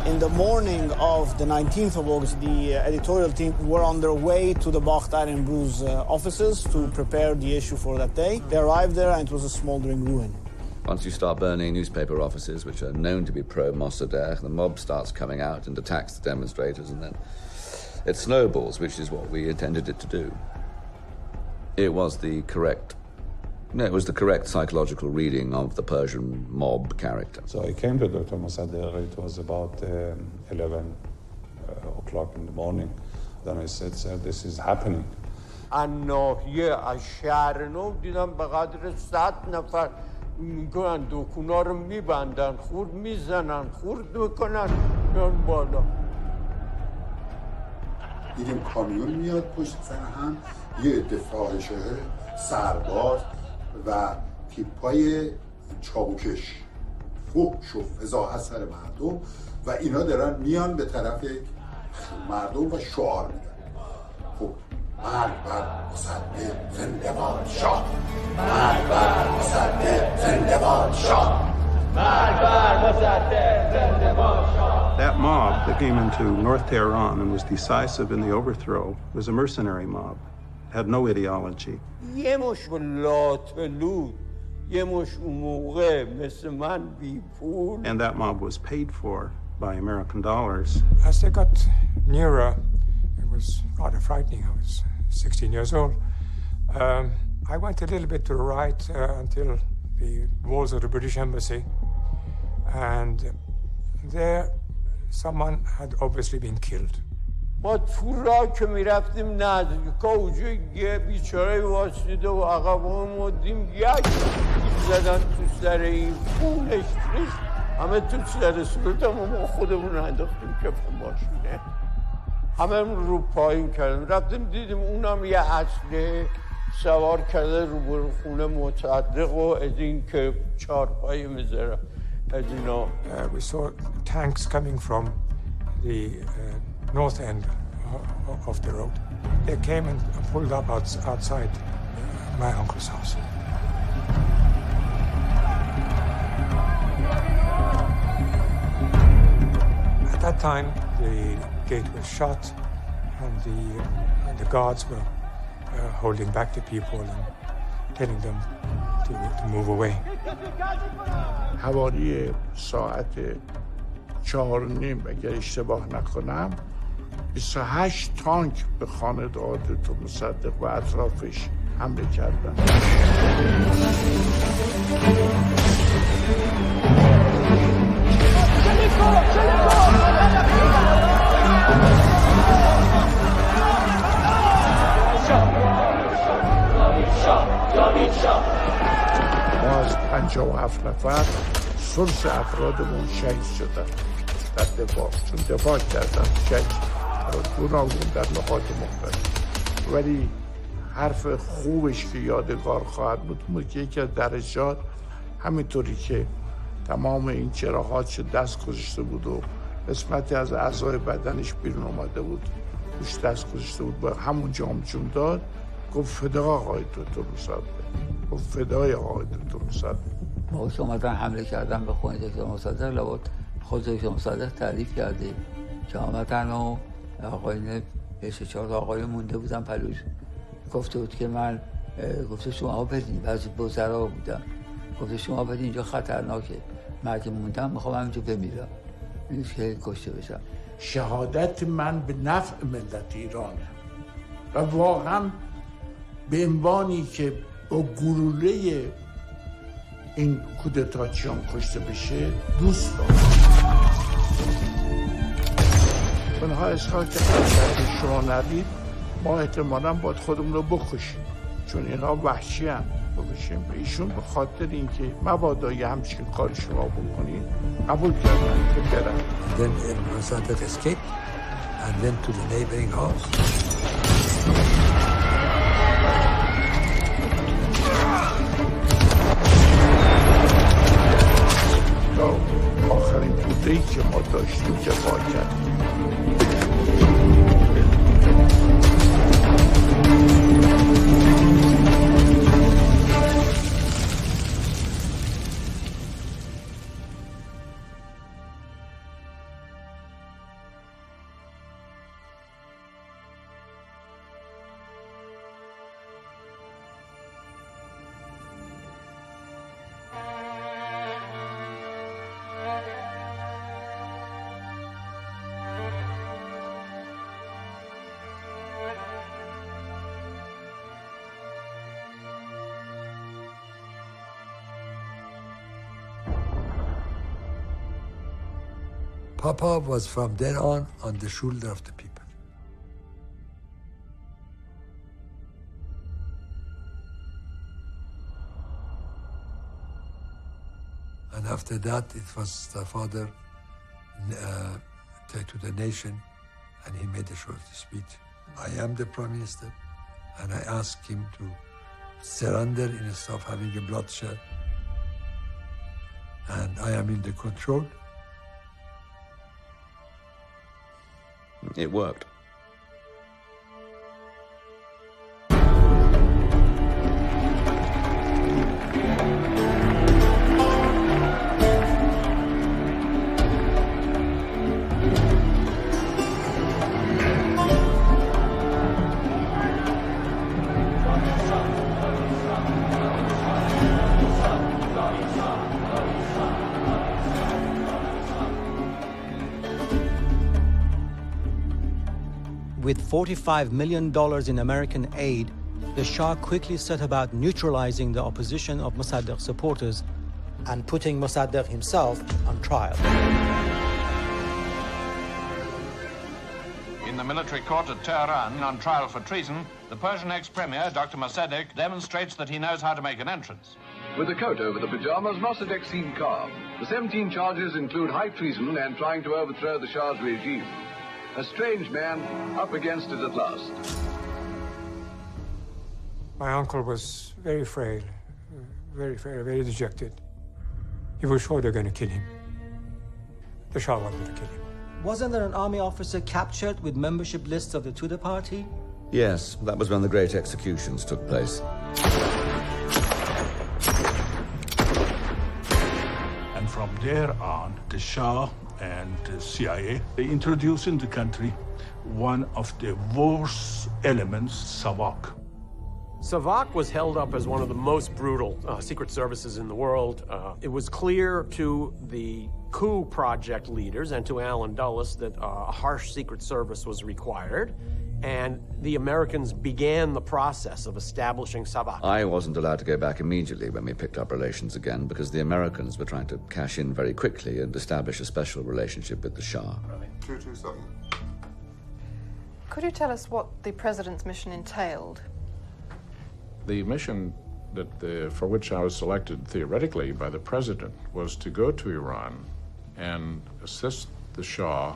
In the morning of the 19th of August, the editorial team were on their way to the Bakhtar and Bruce offices to prepare the issue for that day. They arrived there and it was a smoldering ruin. Once you start burning newspaper offices, which are known to be pro-Mossadegh, the mob starts coming out and attacks the demonstrators, and then it snowballs, which is what we intended it to do. It was the correct psychological reading of the Persian mob character. So I came to Dr. Mossadegh. It was about 11 o'clock in the morning. Then I said, sir, this is happening. ناحیه از شهر نو دیدم به قدر 100 نفر میگن دکونا رو میبندن خورد میزنن خورد میکنن میان بالا. دیدیم کامیون میاد پشت سر هم یه عده فاحشه سرباز و تیپای چاقوکش فحش و فضاحت سر مردم و اینا دارن میان به طرف مردم و شعار میدن. خب مرگ بر مصدق زنده باد شاه، مرگ بر مصدق زنده باد شاه، مرگ بر مصدق زنده باد شاه. That mob that came into North Tehran and was decisive in the overthrow was a mercenary mob. Had no ideology. یه مش لاتلود یه مش اون موقع مثل من بی پول. And that mob was paid for by American dollars. As they got nearer, it was rather frightening. I was 16 years old. I went a little bit to the right until the walls of the British Embassy. And there, someone had obviously been killed. ما تو راه که میرفتیم نزدیکا اونجا یه بیچاره واسیده و عقب آمدیم یک زدن تو سر این پولش ریخت همه تو سر صورت ما خودمون انداختیم کف ماشینه همه رو پایین کردیم رفتیم دیدیم اونم یه اصله سوار کرده رو خونه مصدق و از این که چارپایی میذاره از اینا. We saw tanks coming from the north end of the road. They came and pulled up outside my uncle's house. At that time, the gate was shut and the guards were holding back the people and telling them to move away. حوالی ساعت 4:30 اگر اشتباه نکنم 28 تانک به خانه عادت و مصدق و اطرافش حمله کردن. ما از 57 نفر ثلث افرادمون شهید شدن در دفاع، چون دفاع کردن شهید گوناگون در نقاط مختلف. ولی حرف خوبش که یادگار خواهد بود که یکی از درجات همینطوری که تمام این جراحاتش دست گذاشته بود و قسمتی از اعضای بدنش بیرون اومده بود روش دست گذاشته بود با همون جام داد، گفت فدا آقای دکتر مصدق، گفت فدای آقای دکتر مصدق. موقعی که اومدن حمله کردن به خونه دکتر مصدق، لابد خود دکتر مصدق تعریف کرده که آمدن و آقایون 3-4 آقای مونده بودن پلوش، گفته بود که من گفته شما بدین، بعضی وزرا بودن، گفته شما بدین اینجا خطرناکه، من که موندم میخوام همینجا بمیرم، نیست که کشته بشم. شهادت من به نفع ملت ایرانه و واقعا به عنوانی که با گلوله این کودتاچیان کشته بشه دوست دارم. اونها اظهار کردن شما ندید ما احتمالاً باید خودمون رو بکشیم چون اینا وحشی هم بکشیم. به ایشون به خاطر اینکه مبادا یه همچین کار شما بکنید قبول کردن که برن. Then Mossadegh escaped and went to the neighboring house. تا آخرین بوده‌ای که ما داشتیم دفاع کردیم. Papa was from then on the shoulder of the people. And after that, it was the father to the nation, and he made a short speech. I am the Prime Minister, and I ask him to surrender instead of having a bloodshed. And I am in the control. It worked. With $45 million in American aid, the Shah quickly set about neutralizing the opposition of Mossadegh supporters and putting Mossadegh himself on trial. In the military court at Tehran, on trial for treason, the Persian ex-premier, Dr. Mossadegh, demonstrates that he knows how to make an entrance. With a coat over the pajamas, Mossadegh seemed calm. The 17 charges include high treason and trying to overthrow the Shah's regime. A strange man up against it at last. My uncle was very frail, very dejected. He was sure they're going to kill him. The Shah wanted to kill him. Wasn't there an army officer captured with membership lists of the Tudeh party? Yes, that was when the great executions took place. And from there on, the Shah and the CIA, they introduced in the country one of the worst elements, SAVAK. SAVAK was held up as one of the most brutal secret services in the world. It was clear to the coup project leaders and to Allen Dulles that a harsh secret service was required, and the Americans began the process of establishing SAVAK. I wasn't allowed to go back immediately when we picked up relations again because the Americans were trying to cash in very quickly and establish a special relationship with the Shah. 227. Could you tell us what the president's mission entailed? The mission for which I was selected theoretically by the president was to go to Iran and assist the Shah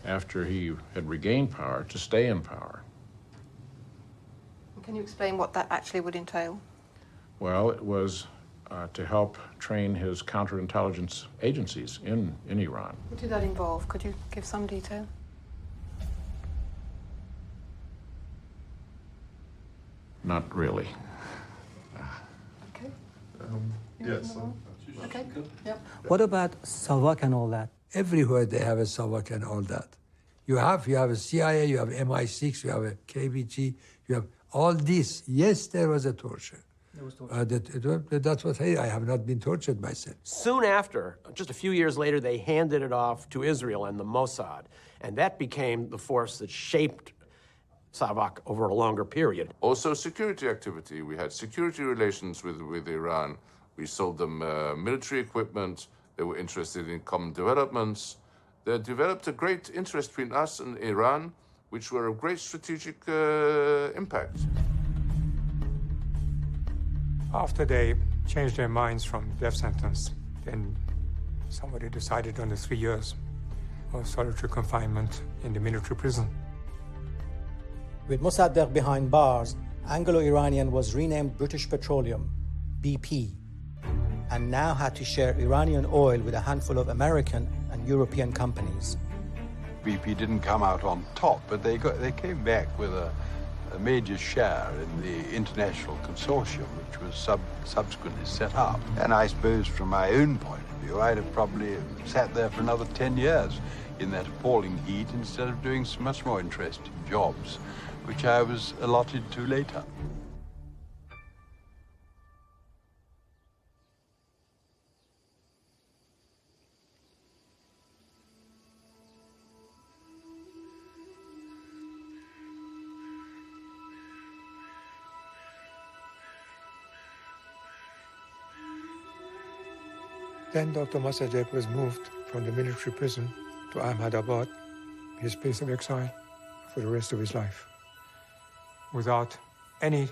after he had regained power to stay in power. Can you explain what that actually would entail? Well, it was to help train his counterintelligence agencies in Iran. What did that involve? Could you give some detail? Not really. Okay. Yes. Okay. Yep. What about SAVAK and all that? Everywhere they have a SAVAK and all that. You have a CIA, you have MI6, you have a KBG, you have all this. Yes, there was a torture. There was torture. That's what I have not been tortured myself. Soon after, just a few years later, they handed it off to Israel and the Mossad, and that became the force that shaped SAVAK over a longer period. Also security activity. We had security relations with Iran. We sold them military equipment. They were interested in common developments. They developed a great interest between us and Iran, which were of great strategic impact. After they changed their minds from death sentence, then somebody decided on the 3 years of solitary confinement in the military prison. With Mossadegh behind bars, Anglo-Iranian was renamed British Petroleum, BP, and now had to share Iranian oil with a handful of American and European companies. BP didn't come out on top, but they came back with a major share in the international consortium, which was subsequently set up. And I suppose from my own point of view, I'd have probably sat there for another 10 years in that appalling heat instead of doing some much more interesting jobs, which I was allotted to later. Then Dr. Mossadegh was moved from the military prison to Ahmadabad, his place of exile, for the rest of his life, without any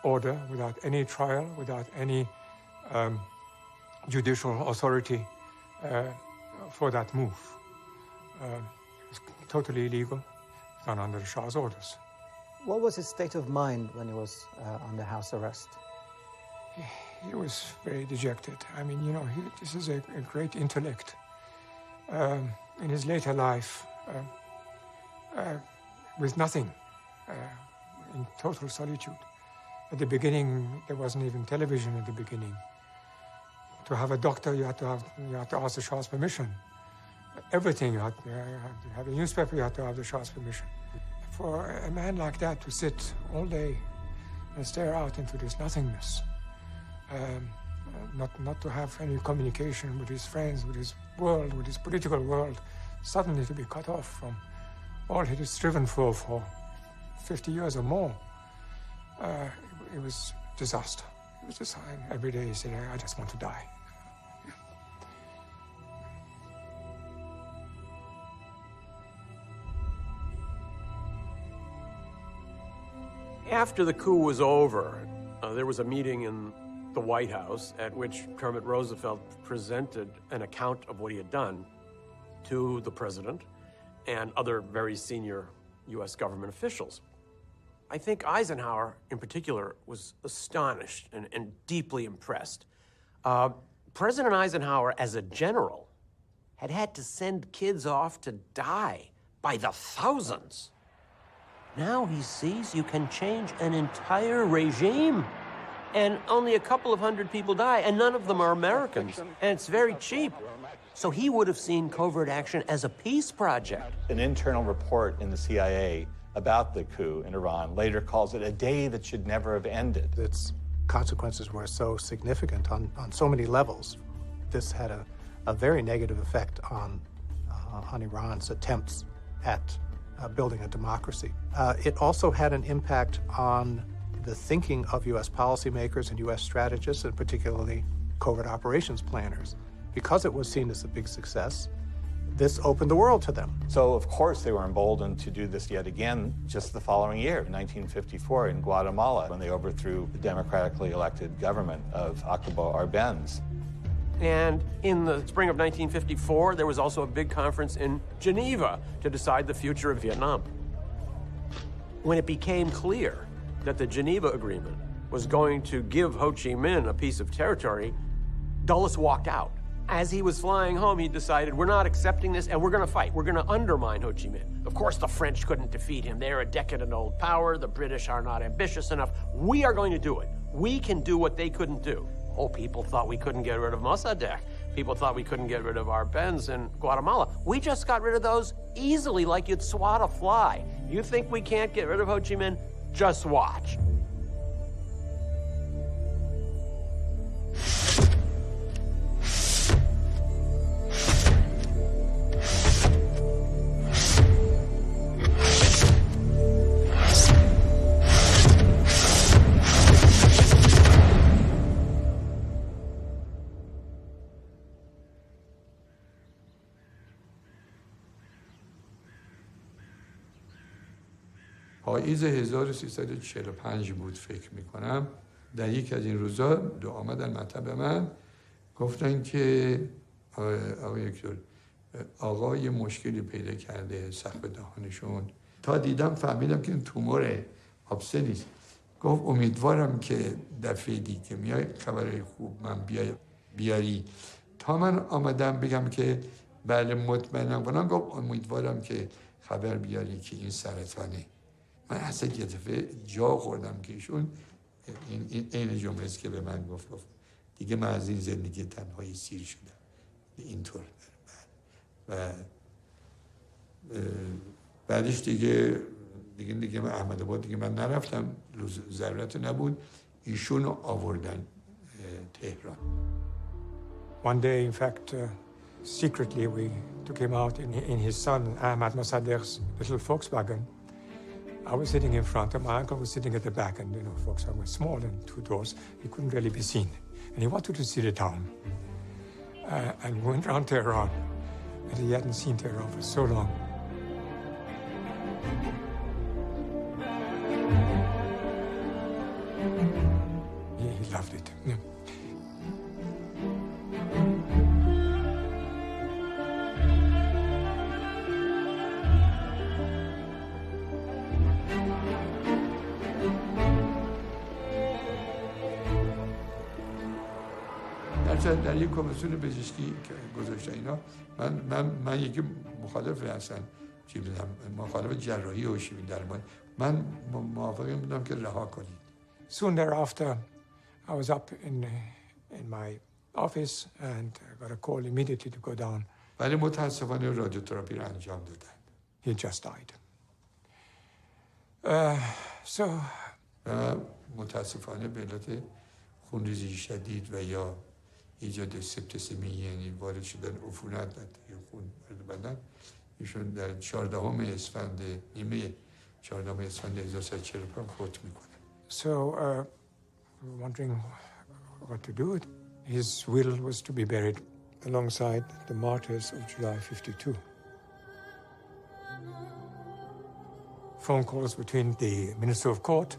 order, without any trial, without any judicial authority for that move. It was totally illegal, done under the Shah's orders. What was his state of mind when he was under house arrest? He was very dejected. I mean, you know, this is a great intellect. In his later life, with nothing, in total solitude. At the beginning, there wasn't even television at the beginning. To have a doctor, you had to ask the Shah's permission. Everything, you had to have a newspaper, you had to have the Shah's permission. For a man like that to sit all day and stare out into this nothingness, not to have any communication with his friends, with his world, with his political world, suddenly to be cut off from all he had striven for 50 years or more, it was disaster. It was just, every day he said, I just want to die. After the coup was over, there was a meeting in the White House at which Kermit Roosevelt presented an account of what he had done to the president and other very senior U.S. government officials. I think Eisenhower, in particular, was astonished and deeply impressed. President Eisenhower, as a general, had to send kids off to die by the thousands. Now he sees you can change an entire regime and only a couple of hundred people die, and none of them are Americans, and it's very cheap. So he would have seen covert action as a peace project. An internal report in the CIA about the coup in Iran later calls it a day that should never have ended. Its consequences were so significant on so many levels. This had a very negative effect on Iran's attempts at building a democracy. It also had an impact on the thinking of U.S. policymakers and U.S. strategists, and particularly covert operations planners. Because it was seen as a big success, this opened the world to them. So, of course, they were emboldened to do this yet again just the following year, in 1954, in Guatemala, when they overthrew the democratically elected government of Aquibo Arbenz. And in the spring of 1954, there was also a big conference in Geneva to decide the future of Vietnam. When it became clear that the Geneva Agreement was going to give Ho Chi Minh a piece of territory, Dulles walked out. As he was flying home, he decided, we're not accepting this, and we're going to fight. We're going to undermine Ho Chi Minh. Of course, the French couldn't defeat him. They're a decadent old power. The British are not ambitious enough. We are going to do it. We can do what they couldn't do. Oh, people thought we couldn't get rid of Mossadegh. People thought we couldn't get rid of Arbenz in Guatemala. We just got rid of those easily, like you'd swat a fly. You think we can't get rid of Ho Chi Minh? Just watch. پاییز 1345 بود فکر میکنم. در یکی از این روزا آمدن مطب من گفتن که آقای دکتر آقا یه مشکلی پیدا کرده سقف دهانشون. تا دیدم فهمیدم که این تومور آبسه نیست. گفت امیدوارم که دفعه دیگه میای خبرهای خوب من بیاری. تا من آمدم بگم که بله مطمئنم کنم، گفت امیدوارم که خبر بیاری که این سرطانه. من اصلا یه دفعه جا خوردم که ایشون این جمله است که به من گفت دیگه من از این زندگی تنهایی سیر شدم اینطور. و بعدش دیگه من احمدآباد دیگه من نرفتم، ضرورت نبود. ایشون آوردن تهران. One day, in fact, secretly we took him out in his son Ahmad Mossadegh's little Volkswagen. I was sitting in front, and my uncle was sitting at the back, and Volkswagen was small and two doors. He couldn't really be seen, and he wanted to see the town. And we went around Tehran, and he hadn't seen Tehran for so long. He loved it. Yeah. در یک کمیسیون پزشکی گذاشتن اینا من یکی مخالف هستن چی می‌دونم مخالف جراحی و شیمی درمان. من موافقم بودم که رها کنید. Soon thereafter, I was up in my office and I got a call immediately to go down. ولی متاسفانه رادیوتراپی رو انجام دادن. He just died. So متاسفانه به علت خونریزی شدید و یا ایجاد سپتسمی، یعنی وارد شدن عفونت در خون بدن، ایشون در 14 اسفند 1345 فوت میکنه. So wondering what to do. His will was to be buried alongside the martyrs of July 52. Phone calls between the Minister of Court,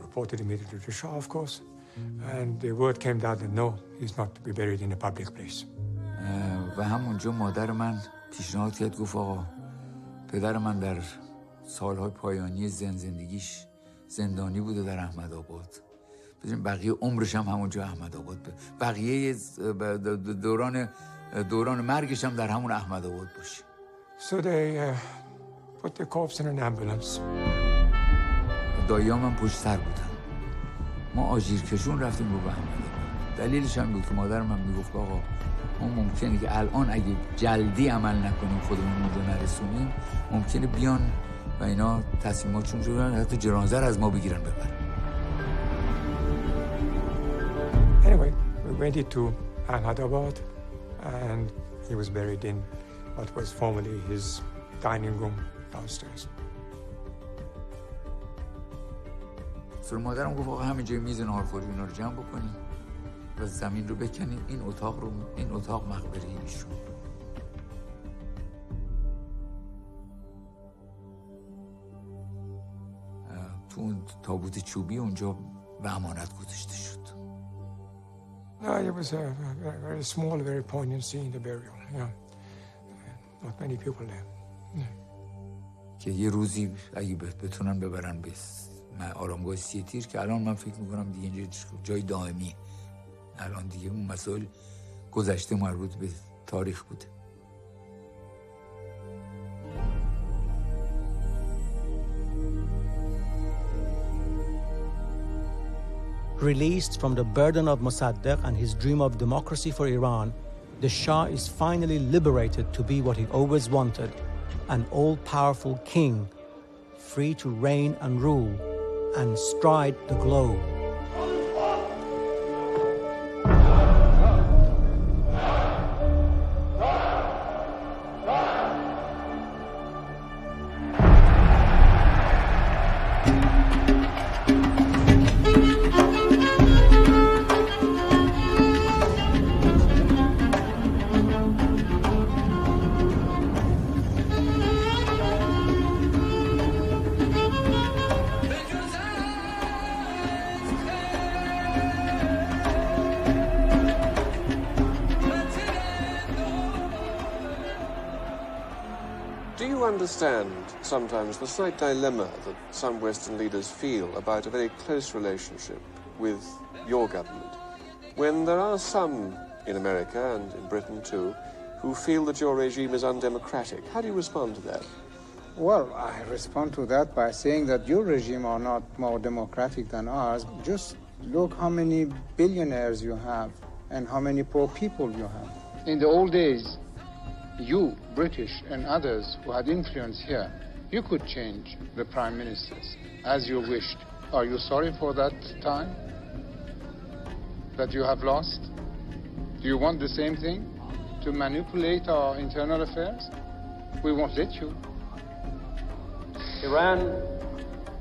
reported immediately to the Shah, of course, and the word came down that no, he's not to be buried in a public place. و همونجا مادر من پیشنهاد کرد، گفت آقا پدر من در سالهای پایانی زندگیش زندانی بوده در احمدآباد، ببین بقیه عمرش هم همونجا احمدآباد بود، بقیه دوران مرگش هم در همون احمدآباد باشه. So they put the corpse in an ambulance. دایی‌هام هم پشت سر بودن. ما آژیرکشون رفتیم رو بهمنی. دلیلش هم بود که مادرم هم میگفت آقا ما ممکنه که الان اگه جلدی عمل نکنیم خودمون اونجا نرسونیم ممکنه بیان و اینا تصمیماتشون رو برن حتی جنازه از ما بگیرن ببرن. Anyway, we went into Ahmedabad and he was buried in what was formerly his dining room downstairs. سر مادرم گفت آقا همه جای میز ناهارخوری اینا رو جمع بکنیم و زمین رو بکنیم این اتاق مقبره ایشون. تو اون تابوت چوبی اونجا به امانت گذاشته شد. No, it was a very small, very poignant scene in the burial. Yeah, not many people there. که یه روزی اگه بتونن ببرن به آرامگاه سی تیر که الان من فکر میکنم دیگه اینجا جای دائمیه. الان دیگه اون مسائل گذشته مربوط به تاریخ بوده. Released from the burden of Mossadegh and his dream of democracy for Iran, the Shah is finally liberated to be what he always wanted, an all-powerful king, free to reign and rule, and stride the globe. Understand sometimes the slight dilemma that some Western leaders feel about a very close relationship with your government, when there are some in America and in Britain too who feel that your regime is undemocratic. How do you respond to that? Well, I respond to that by saying that your regime are not more democratic than ours. Just look how many billionaires you have and how many poor people you have. In the old days, you, British and others who had influence here, you could change the prime ministers as you wished. Are you sorry for that time that you have lost? Do you want the same thing? To manipulate our internal affairs? We won't let you. Iran,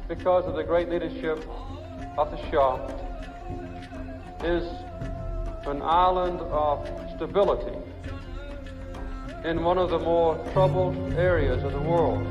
because of the great leadership of the Shah, is an island of stability in one of the more troubled areas of the world.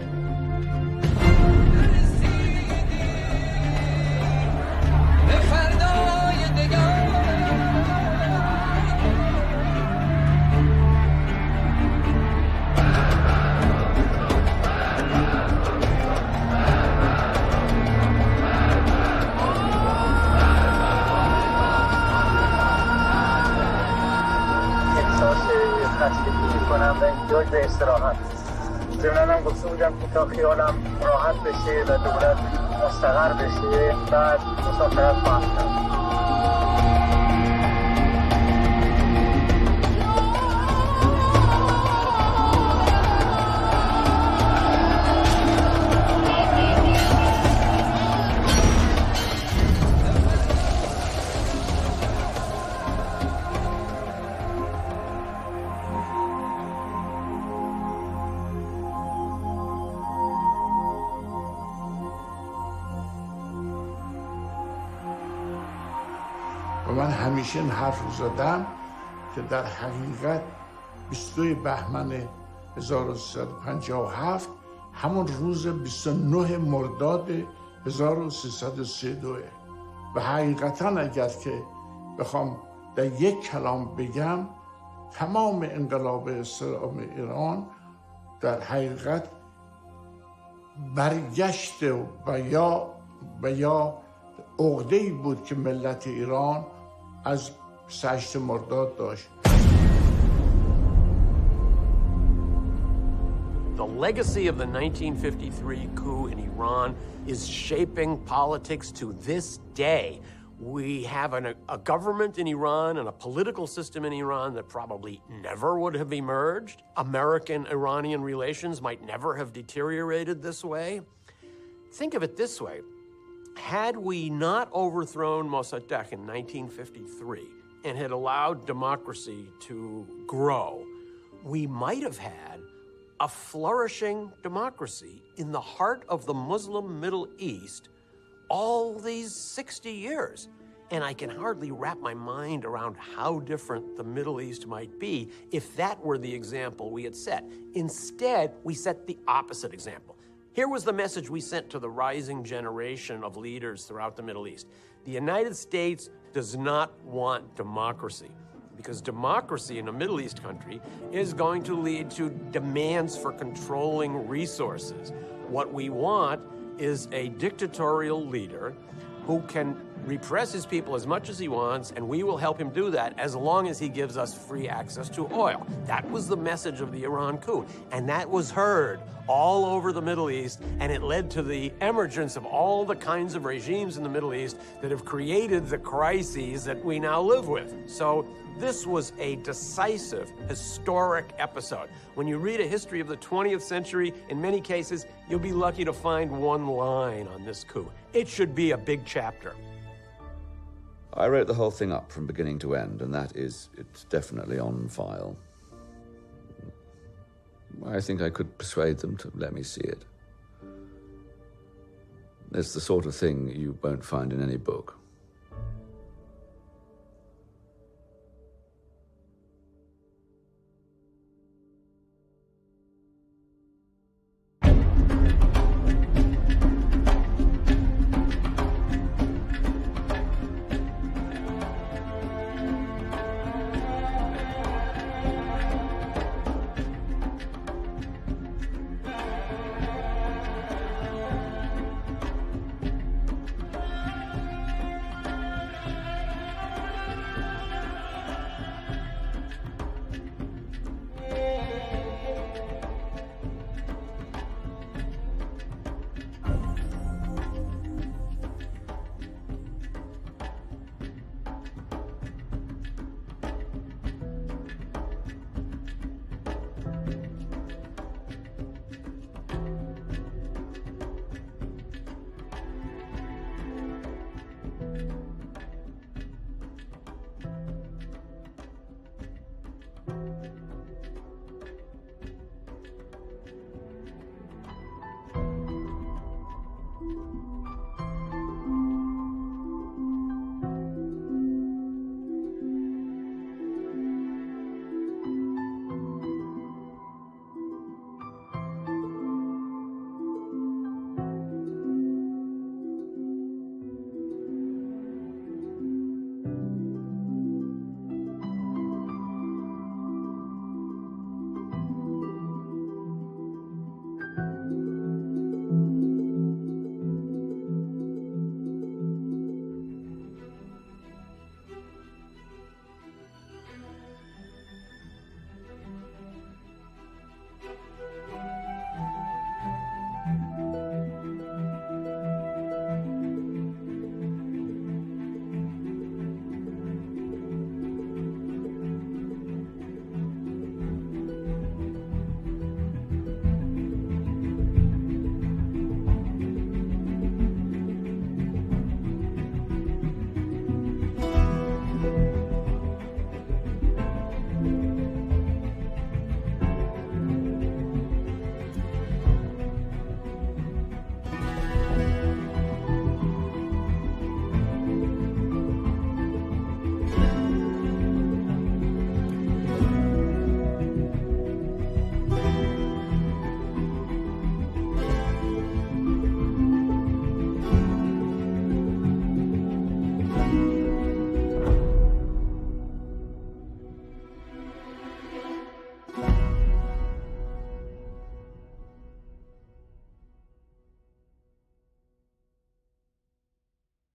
کنم و احتیاج به استراحت. ضمناً گفته بودم که تا خیالم راحت بشه و دولت مستقر بشه بعد مسافرت خواهم کرد. و من همیشه این حرف رو زدم که در حقیقت 22 بهمن 1357 همون روز 29 مرداد 1332 و حقیقتا اگر که بخوام در یک کلام بگم تمام انقلاب اسلامی ایران در حقیقت برگشت و یا عقده‌ای بود که ملت ایران از 28 مرداد داشت. The legacy of the 1953 coup in Iran is shaping politics to this day. We have a government in Iran and a political system in Iran that probably never would have emerged. American-Iranian relations might never have deteriorated this way. Think of it this way. Had we not overthrown Mossadegh in 1953 and had allowed democracy to grow, we might have had a flourishing democracy in the heart of the Muslim Middle East all these 60 years. And I can hardly wrap my mind around how different the Middle East might be if that were the example we had set. Instead, we set the opposite example. Here was the message we sent to the rising generation of leaders throughout the Middle East. The United States does not want democracy, because democracy in a Middle East country is going to lead to demands for controlling resources. What we want is a dictatorial leader who can repress his people as much as he wants, and we will help him do that as long as he gives us free access to oil. That was the message of the Iran coup, and that was heard all over the Middle East, and it led to the emergence of all the kinds of regimes in the Middle East that have created the crises that we now live with. So this was a decisive, historic episode. When you read a history of the 20th century, in many cases, you'll be lucky to find one line on this coup. It should be a big chapter. I wrote the whole thing up from beginning to end, and it's definitely on file. I think I could persuade them to let me see it. It's the sort of thing you won't find in any book.